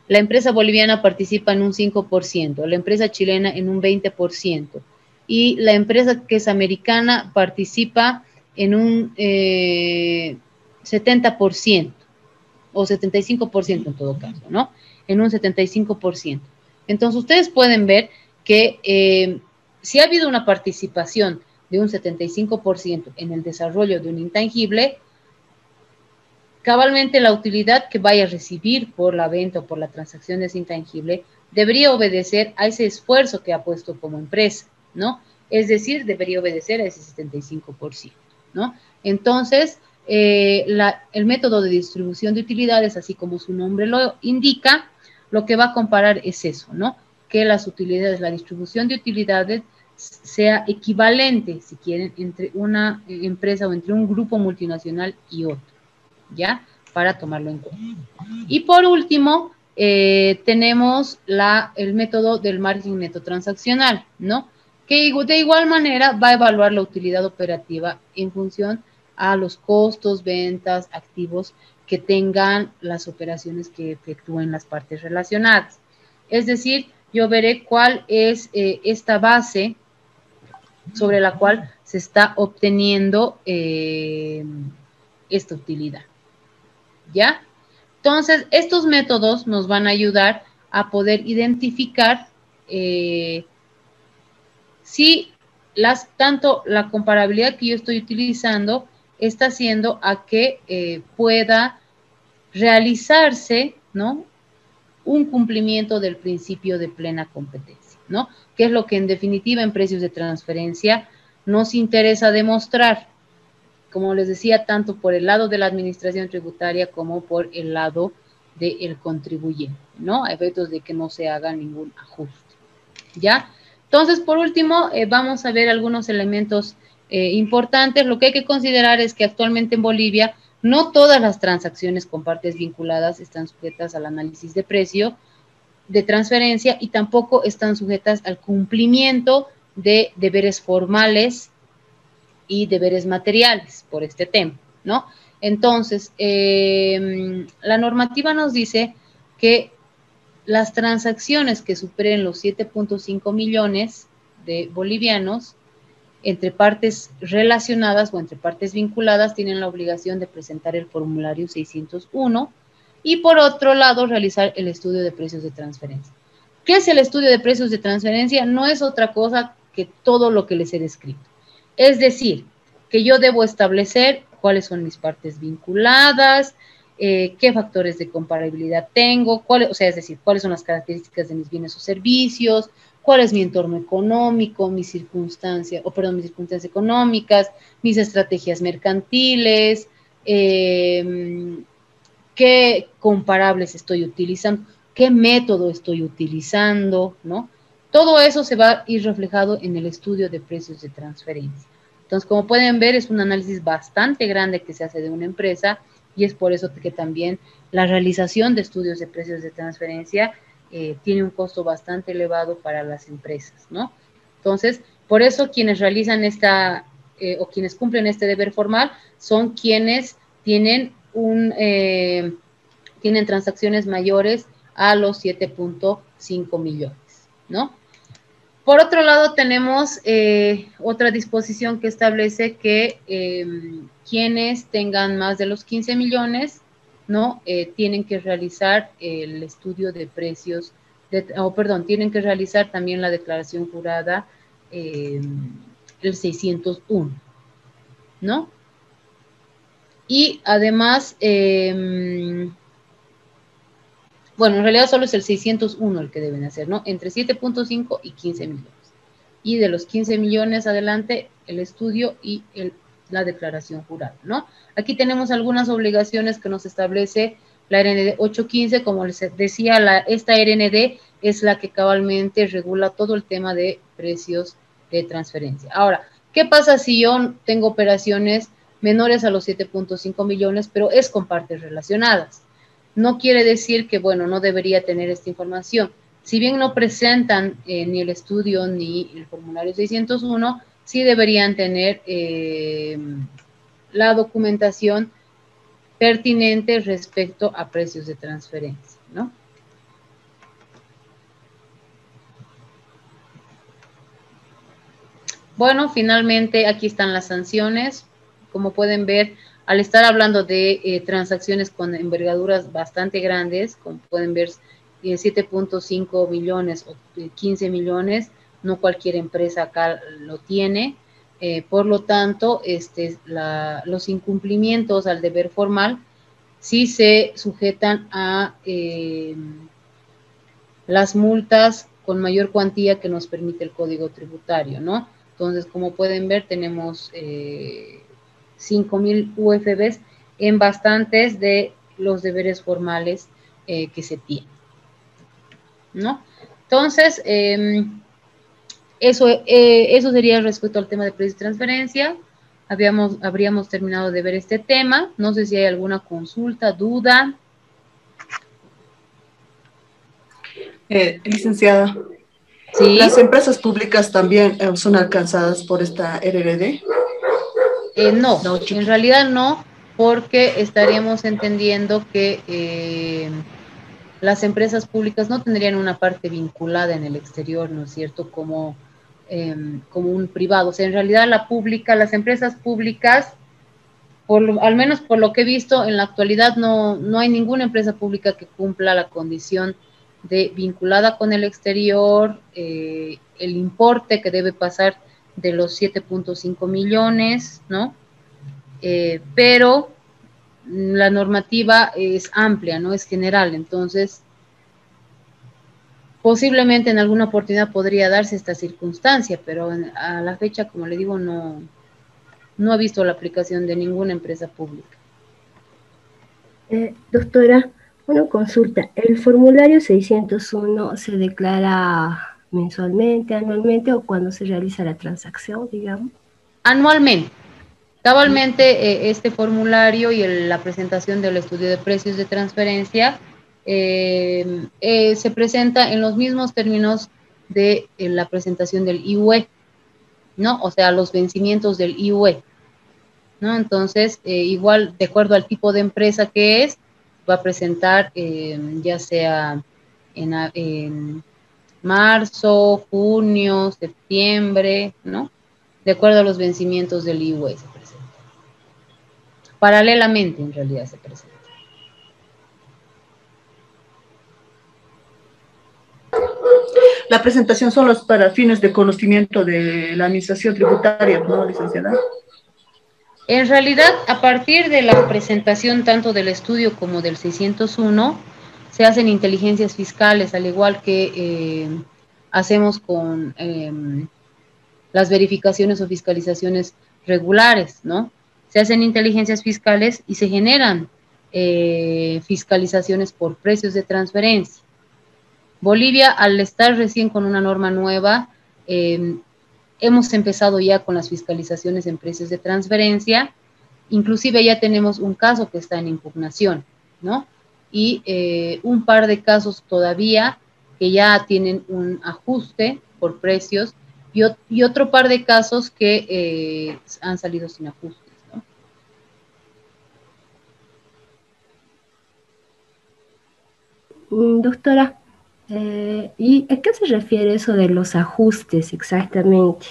la empresa boliviana participa en un 5%, la empresa chilena en un 20%, y la empresa que es americana participa en un 70%, o 75% en todo caso, ¿no? En un 75%. Entonces, ustedes pueden ver que si ha habido una participación de un 75% en el desarrollo de un intangible, cabalmente la utilidad que vaya a recibir por la venta o por la transacción de ese intangible debería obedecer a ese esfuerzo que ha puesto como empresa, ¿no? Es decir, debería obedecer a ese 75%, ¿no? Entonces, el método de distribución de utilidades, así como su nombre lo indica, lo que va a comparar es eso, ¿no? Que las utilidades, la distribución de utilidades sea equivalente, si quieren, entre una empresa o entre un grupo multinacional y otro, ¿ya? Para tomarlo en cuenta. Y por último, tenemos el método del margen neto transaccional, ¿no? Que de igual manera va a evaluar la utilidad operativa en función a los costos, ventas, activos que tengan las operaciones que efectúen las partes relacionadas. Es decir, yo veré cuál es esta base sobre la cual se está obteniendo esta utilidad, ¿ya? Entonces, estos métodos nos van a ayudar a poder identificar si tanto la comparabilidad que yo estoy utilizando está haciendo a que pueda realizarse, ¿no? Un cumplimiento del principio de plena competencia, ¿no? Que es lo que en definitiva en precios de transferencia nos interesa demostrar, como les decía, tanto por el lado de la administración tributaria como por el lado del contribuyente, ¿no? A efectos de que no se haga ningún ajuste, ¿ya? Entonces, por último, vamos a ver algunos elementos importantes. Lo que hay que considerar es que actualmente en Bolivia no todas las transacciones con partes vinculadas están sujetas al análisis de precio de transferencia y tampoco están sujetas al cumplimiento de deberes formales y deberes materiales por este tema, ¿no? Entonces, la normativa nos dice que las transacciones que superen los 7.5 millones de bolivianos entre partes relacionadas o entre partes vinculadas tienen la obligación de presentar el formulario 601 y por otro lado realizar el estudio de precios de transferencia. ¿Qué es el estudio de precios de transferencia? No es otra cosa que todo lo que les he descrito. Es decir, que yo debo establecer cuáles son mis partes vinculadas, qué factores de comparabilidad tengo, es decir, cuáles son las características de mis bienes o servicios, cuál es mi entorno económico, mis circunstancias económicas, mis estrategias mercantiles, qué comparables estoy utilizando, qué método estoy utilizando, ¿no? Todo eso se va a ir reflejado en el estudio de precios de transferencia. Entonces, como pueden ver, es un análisis bastante grande que se hace de una empresa y es por eso que también la realización de estudios de precios de transferencia tiene un costo bastante elevado para las empresas, ¿no? Entonces, por eso quienes realizan o quienes cumplen este deber formal son quienes tienen tienen transacciones mayores a los 7.5 millones, ¿no? Por otro lado, tenemos otra disposición que establece que quienes tengan más de los 15 millones, ¿no? Tienen que realizar el estudio de precios, tienen que realizar también la declaración jurada, el 601, ¿no? Y además, bueno, en realidad solo es el 601 el que deben hacer, ¿no? Entre 7.5 y 15 millones. Y de los 15 millones adelante, el estudio y la declaración jurada, ¿no? Aquí tenemos algunas obligaciones que nos establece la RND 815, como les decía, esta RND es la que cabalmente regula todo el tema de precios de transferencia. Ahora, ¿qué pasa si yo tengo operaciones menores a los 7.5 millones, pero es con partes relacionadas? No quiere decir que, bueno, no debería tener esta información. Si bien no presentan ni el estudio ni el formulario 601, sí deberían tener la documentación pertinente respecto a precios de transferencia, ¿no? Bueno, finalmente aquí están las sanciones. Como pueden ver, al estar hablando de transacciones con envergaduras bastante grandes, como pueden ver, 7.5 millones o 15 millones, no cualquier empresa acá lo tiene. Por lo tanto, los incumplimientos al deber formal sí se sujetan a las multas con mayor cuantía que nos permite el Código Tributario, ¿no? Entonces, como pueden ver, tenemos 5.000 UFBs en bastantes de los deberes formales que se tienen, ¿no? Entonces, eso sería respecto al tema de precios de transferencia. Habríamos terminado de ver este tema. No sé si hay alguna consulta, duda. Licenciada, ¿Sí? ¿Las empresas públicas también son alcanzadas por esta RRD? No, en realidad no, porque estaríamos entendiendo que las empresas públicas no tendrían una parte vinculada en el exterior, ¿no es cierto?, como un privado. O sea, en realidad las empresas públicas, al menos por lo que he visto, en la actualidad no hay ninguna empresa pública que cumpla la condición de vinculada con el exterior, el importe que debe pasar de los 7.5 millones, ¿no? Pero la normativa es amplia, ¿no? Es general, entonces posiblemente en alguna oportunidad podría darse esta circunstancia, pero a la fecha, como le digo, no he visto la aplicación de ninguna empresa pública. Doctora, una consulta. ¿El formulario 601 se declara mensualmente, anualmente o cuando se realiza la transacción, digamos? Anualmente. Cabalmente, este formulario y la presentación del estudio de precios de transferencia se presenta en los mismos términos de la presentación del IUE, ¿no? O sea, los vencimientos del IUE, ¿no? Entonces, igual, de acuerdo al tipo de empresa que es, va a presentar ya sea en marzo, junio, septiembre, ¿no? De acuerdo a los vencimientos del IUE se presenta. Paralelamente, en realidad, se presenta. La presentación son los para fines de conocimiento de la administración tributaria, ¿no, licenciada? En realidad, a partir de la presentación tanto del estudio como del 601, se hacen inteligencias fiscales, al igual que hacemos con las verificaciones o fiscalizaciones regulares, ¿no? Se hacen inteligencias fiscales y se generan fiscalizaciones por precios de transferencia. Bolivia, al estar recién con una norma nueva, hemos empezado ya con las fiscalizaciones en precios de transferencia, inclusive ya tenemos un caso que está en impugnación, ¿no? Y un par de casos todavía que ya tienen un ajuste por precios y otro par de casos que han salido sin ajustes, ¿no? Doctora, ¿y a qué se refiere eso de los ajustes exactamente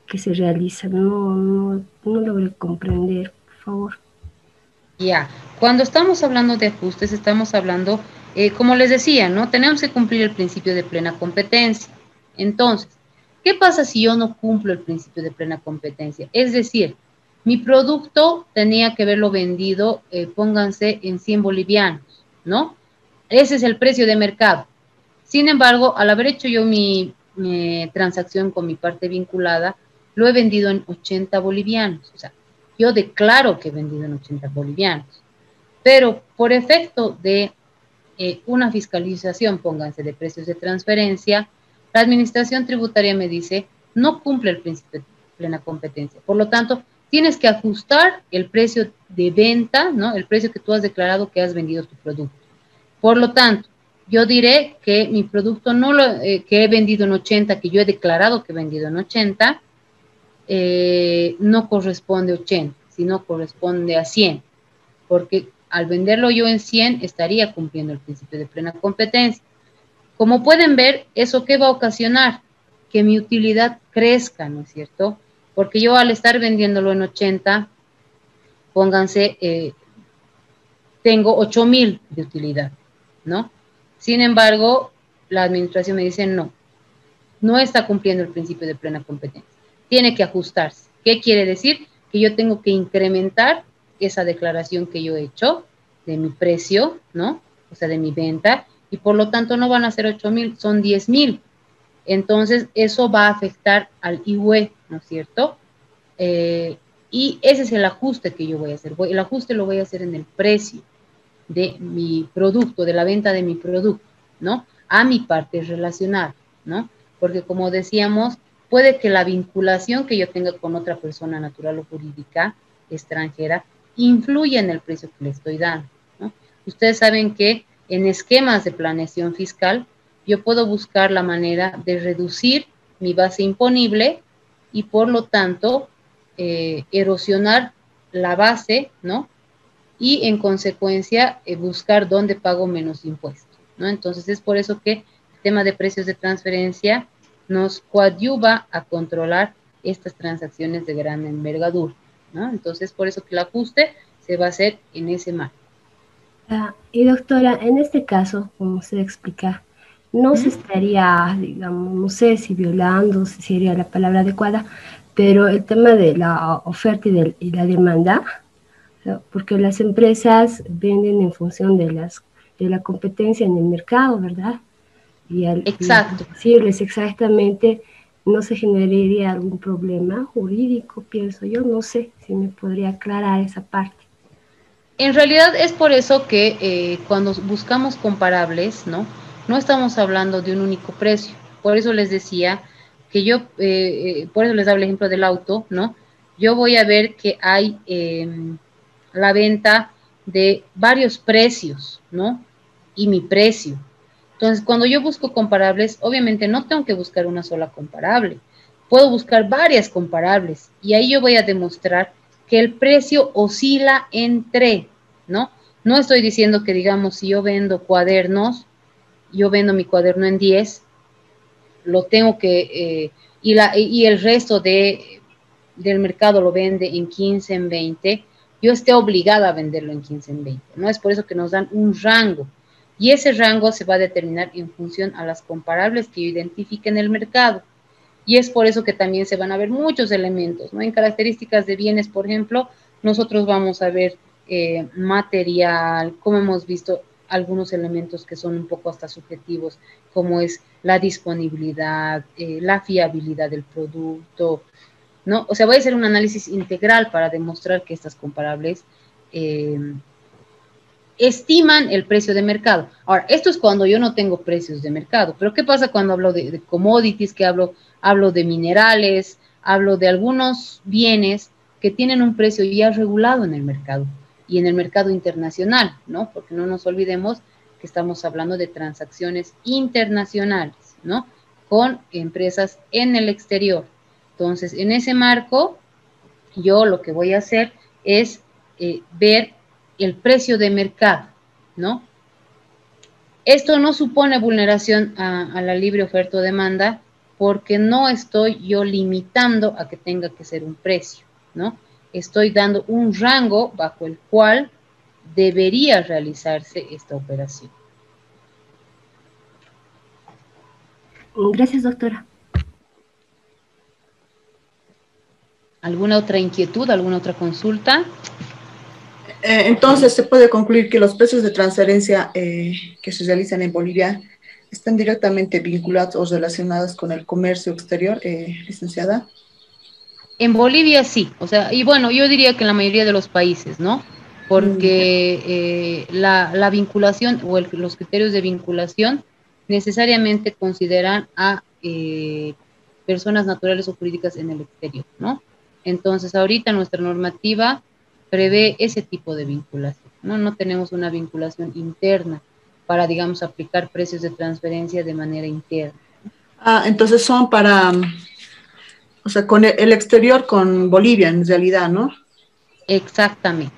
que se realizan? No logro comprender, por favor. Ya, cuando estamos hablando de ajustes, estamos hablando, como les decía, ¿no? Tenemos que cumplir el principio de plena competencia. Entonces, ¿qué pasa si yo no cumplo el principio de plena competencia? Es decir, mi producto tenía que haberlo vendido, pónganse en 100 bolivianos, ¿no? Ese es el precio de mercado. Sin embargo, al haber hecho yo mi transacción con mi parte vinculada, lo he vendido en 80 bolivianos. O sea, yo declaro que he vendido en 80 bolivianos. Pero por efecto de una fiscalización, pónganse, de precios de transferencia, la administración tributaria me dice, no cumple el principio de plena competencia. Por lo tanto, tienes que ajustar el precio de venta, ¿no? El precio que tú has declarado que has vendido tu producto. Por lo tanto, yo diré que mi producto que he vendido en 80, que yo he declarado que he vendido en 80, no corresponde a 80, sino corresponde a 100, porque al venderlo yo en 100 estaría cumpliendo el principio de plena competencia. Como pueden ver, ¿eso qué va a ocasionar? Que mi utilidad crezca, ¿no es cierto? Porque yo al estar vendiéndolo en 80, pónganse, tengo 8,000 de utilidad, ¿no? Sin embargo, la administración me dice no está cumpliendo el principio de plena competencia. Tiene que ajustarse. ¿Qué quiere decir? Que yo tengo que incrementar esa declaración que yo he hecho de mi precio, ¿no? O sea, de mi venta, y por lo tanto no van a ser 8,000, son 10,000. Entonces, eso va a afectar al IUE, ¿no es cierto? Y ese es el ajuste que yo voy a hacer. El ajuste lo voy a hacer en el precio de mi producto, de la venta de mi producto, ¿no? A mi parte relacional, ¿no? Porque como decíamos, puede que la vinculación que yo tenga con otra persona natural o jurídica extranjera influya en el precio que le estoy dando, ¿no? Ustedes saben que en esquemas de planeación fiscal yo puedo buscar la manera de reducir mi base imponible y por lo tanto erosionar la base, ¿no? Y en consecuencia buscar dónde pago menos impuestos, ¿no? Entonces es por eso que el tema de precios de transferencia nos coadyuva a controlar estas transacciones de gran envergadura, ¿no? Entonces por eso que el ajuste se va a hacer en ese marco. Y doctora, en este caso, como usted explica, no se estaría, digamos, no sé si violando, si sería la palabra adecuada, pero el tema de la oferta y la demanda, porque las empresas venden en función de la competencia en el mercado, ¿verdad? Y al decirles exactamente, no se generaría algún problema jurídico, pienso yo, no sé si me podría aclarar esa parte. En realidad es por eso que cuando buscamos comparables, ¿no? No estamos hablando de un único precio, Por eso les decía que yo, por eso les daba el ejemplo del auto, ¿no? Yo voy a ver que hay la venta de varios precios, ¿no? Y mi precio. Entonces, cuando yo busco comparables, obviamente no tengo que buscar una sola comparable. Puedo buscar varias comparables y ahí yo voy a demostrar que el precio oscila entre, ¿no? No estoy diciendo que, digamos, si yo vendo cuadernos, yo vendo mi cuaderno en 10, lo tengo que, y el resto del mercado lo vende en 15, en 20, yo esté obligada a venderlo en 15, en 20, ¿no? Es por eso que nos dan un rango, y ese rango se va a determinar en función a las comparables que yo identifique en el mercado, y es por eso que también se van a ver muchos elementos, ¿no? En características de bienes, por ejemplo, nosotros vamos a ver material, como hemos visto, algunos elementos que son un poco hasta subjetivos, como es la disponibilidad, la fiabilidad del producto, ¿no? O sea, voy a hacer un análisis integral para demostrar que estas comparables estiman el precio de mercado. Ahora, esto es cuando yo no tengo precios de mercado, pero ¿qué pasa cuando hablo de commodities, que hablo de minerales, hablo de algunos bienes que tienen un precio ya regulado en el mercado y en el mercado internacional, ¿no? Porque no nos olvidemos que estamos hablando de transacciones internacionales, ¿no? Con empresas en el exterior. Entonces, en ese marco, yo lo que voy a hacer es ver el precio de mercado, ¿no? Esto no supone vulneración a la libre oferta o demanda, porque no estoy yo limitando a que tenga que ser un precio, ¿no? Estoy dando un rango bajo el cual debería realizarse esta operación. Gracias, doctora. ¿Alguna otra inquietud, alguna otra consulta? Entonces, se puede concluir que los precios de transferencia que se realizan en Bolivia están directamente vinculados o relacionados con el comercio exterior, licenciada. En Bolivia sí, o sea, y bueno, yo diría que en la mayoría de los países, ¿no? Porque la vinculación o los criterios de vinculación necesariamente consideran a personas naturales o jurídicas en el exterior, ¿no? Entonces, ahorita nuestra normativa prevé ese tipo de vinculación, ¿no? No tenemos una vinculación interna para, digamos, aplicar precios de transferencia de manera interna. Ah, entonces son para, o sea, con el exterior, con Bolivia en realidad, ¿no? Exactamente.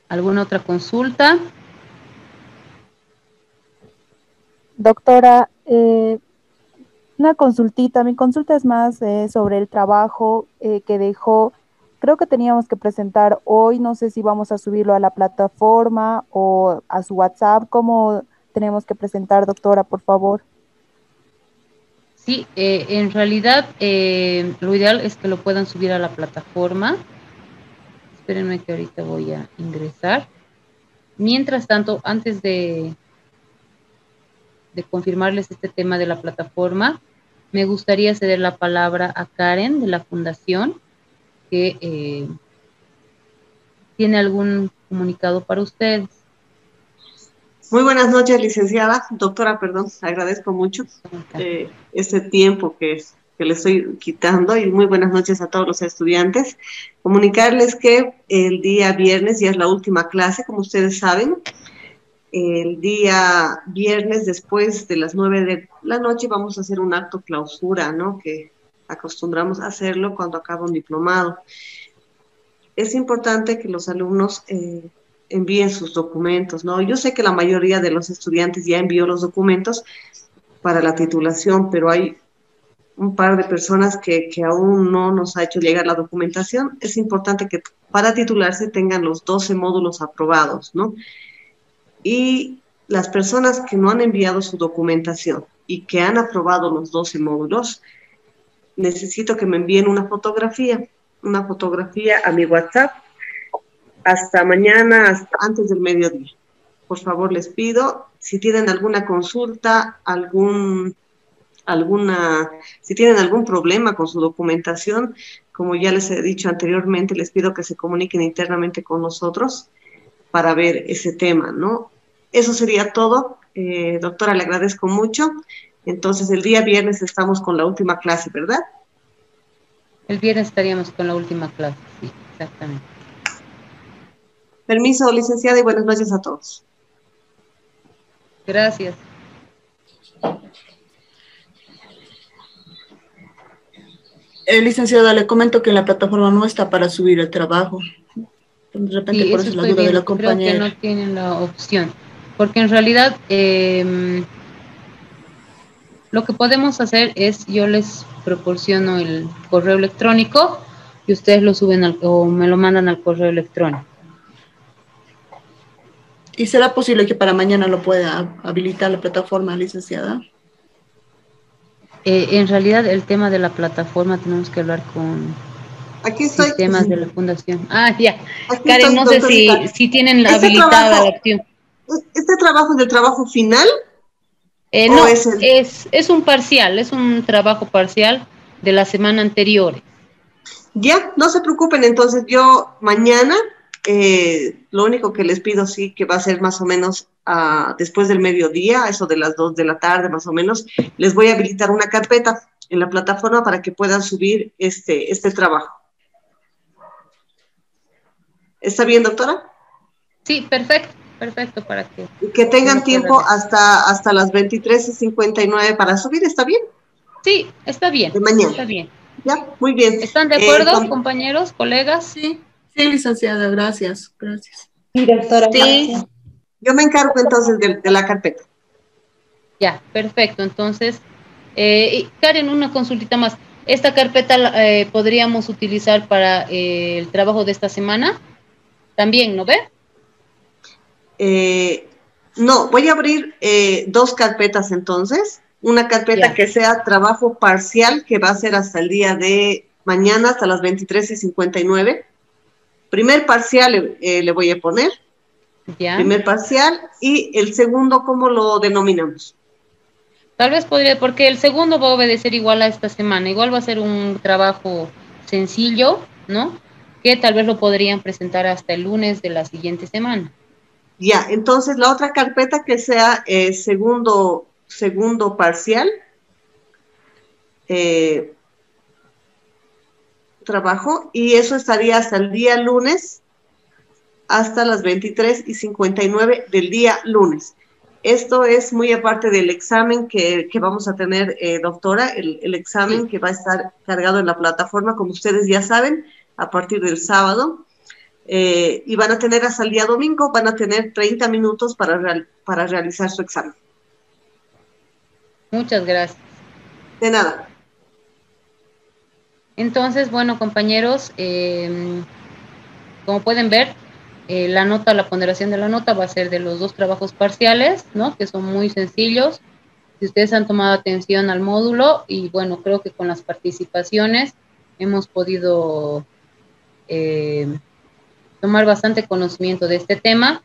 ¿Alguna otra consulta? Doctora, una consultita. Mi consulta es más sobre el trabajo que dejó. Creo que teníamos que presentar hoy. No sé si vamos a subirlo a la plataforma o a su WhatsApp. ¿Cómo tenemos que presentar, doctora, por favor? Sí, en realidad lo ideal es que lo puedan subir a la plataforma. Espérenme que ahorita voy a ingresar. Mientras tanto, antes de confirmarles este tema de la plataforma, me gustaría ceder la palabra a Karen de la Fundación, que tiene algún comunicado para ustedes. Muy buenas noches, licenciada, doctora, perdón, agradezco mucho este tiempo que le estoy quitando y muy buenas noches a todos los estudiantes. Comunicarles que el día viernes ya es la última clase, como ustedes saben. El día viernes, después de las 9 de la noche, vamos a hacer un acto clausura, ¿no? Que acostumbramos a hacerlo cuando acaba un diplomado. Es importante que los alumnos envíen sus documentos, ¿no? Yo sé que la mayoría de los estudiantes ya envió los documentos para la titulación, pero hay un par de personas que aún no nos ha hecho llegar la documentación. Es importante que para titularse tengan los 12 módulos aprobados, ¿no? Y las personas que no han enviado su documentación y que han aprobado los 12 módulos, necesito que me envíen una fotografía a mi WhatsApp hasta mañana, antes del mediodía. Por favor, les pido, si tienen alguna consulta, algún si tienen algún problema con su documentación, como ya les he dicho anteriormente, les pido que se comuniquen internamente con nosotros para ver ese tema, ¿no? Eso sería todo. Doctora, le agradezco mucho. Entonces, el día viernes estamos con la última clase, ¿verdad? El viernes estaríamos con la última clase, sí, exactamente. Permiso, licenciada, y buenas noches a todos. Gracias. Licenciada, le comento que en la plataforma no está para subir el trabajo. De repente Sí, por eso eso la estoy duda de la viendo. Creo que compañera. no tienen la opción. Porque en realidad lo que podemos hacer es, yo les proporciono el correo electrónico y ustedes lo suben o me lo mandan al correo electrónico. ¿Y será posible que para mañana lo pueda habilitar la plataforma, licenciada? En realidad el tema de la plataforma tenemos que hablar con Aquí estoy. Sistemas de la fundación. Ah, ya. Aquí Karen, estoy, no sé si tienen habilitada la opción. ¿Este trabajo es del trabajo final? No, es un parcial, es un trabajo parcial de la semana anterior. Ya, no se preocupen, entonces yo mañana, lo único que les pido sí que va a ser más o menos después del mediodía, eso de las 2 de la tarde más o menos, les voy a habilitar una carpeta en la plataforma para que puedan subir este trabajo. ¿Está bien, doctora? Sí, perfecto para que... Y que tengan tiempo hasta las 23:59 para subir, ¿está bien? Sí, está bien. De mañana. Está bien. Ya, muy bien. ¿Están de acuerdo, compañeros, colegas? Sí, licenciada, gracias. Sí, doctora. Sí. Yo me encargo entonces de la carpeta. Ya, perfecto. Entonces, Karen, una consultita más. ¿Esta carpeta podríamos utilizar para el trabajo de esta semana? También, ¿no ve? No, voy a abrir 2 carpetas entonces. Una carpeta que sea trabajo parcial, que va a ser hasta el día de mañana, hasta las 23:59. Primer parcial le voy a poner. Ya. Primer parcial. Y el segundo, ¿cómo lo denominamos? Tal vez podría, porque el segundo va a obedecer igual a esta semana. Igual va a ser un trabajo sencillo, ¿no? Que tal vez lo podrían presentar hasta el lunes de la siguiente semana. Ya, entonces la otra carpeta que sea segundo parcial, trabajo, y eso estaría hasta el día lunes, hasta las 23:59 del día lunes. Esto es muy aparte del examen que vamos a tener, doctora, el examen que va a estar cargado en la plataforma, como ustedes ya saben, a partir del sábado. Y van a tener hasta el día domingo, van a tener 30 minutos para realizar su examen. Muchas gracias. De nada. Entonces, bueno, compañeros, como pueden ver, la ponderación de la nota va a ser de los 2 trabajos parciales, ¿no? Que son muy sencillos. Si ustedes han tomado atención al módulo, y bueno, creo que con las participaciones hemos podido tomar bastante conocimiento de este tema,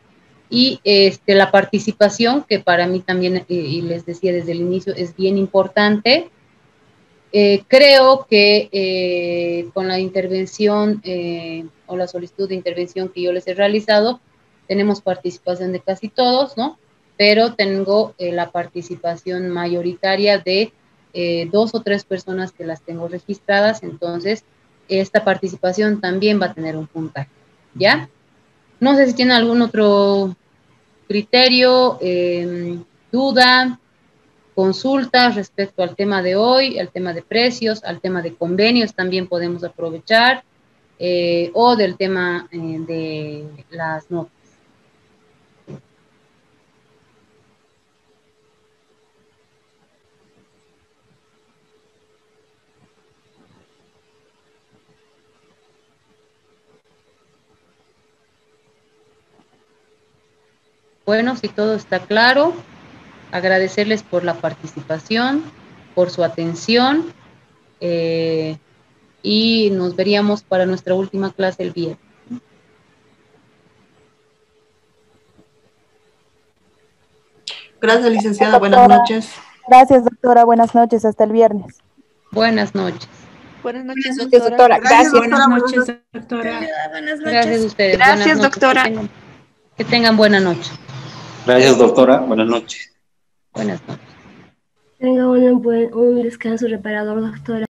y la participación, que para mí también, y les decía desde el inicio, es bien importante. Creo que con la intervención o la solicitud de intervención que yo les he realizado, tenemos participación de casi todos, ¿no? Pero tengo la participación mayoritaria de 2 o 3 personas que las tengo registradas, entonces esta participación también va a tener un puntaje, ¿ya? No sé si tienen algún otro criterio, duda, consultas respecto al tema de hoy, al tema de precios, al tema de convenios también podemos aprovechar, o del tema de las notas. Bueno, si todo está claro, agradecerles por la participación, por su atención, y nos veríamos para nuestra última clase el viernes. Gracias, licenciada. Buenas noches. Gracias, doctora. Buenas noches. Hasta el viernes. Buenas noches. Buenas noches, Gracias, doctora. Gracias. Buenas Buenas noches, noches, doctora. Buenas noches. Gracias a ustedes. Gracias, Buenas noches. doctora. Que tengan buena noche. Gracias, doctora. Buenas noches. Buenas noches. Tenga un descanso reparador, doctora.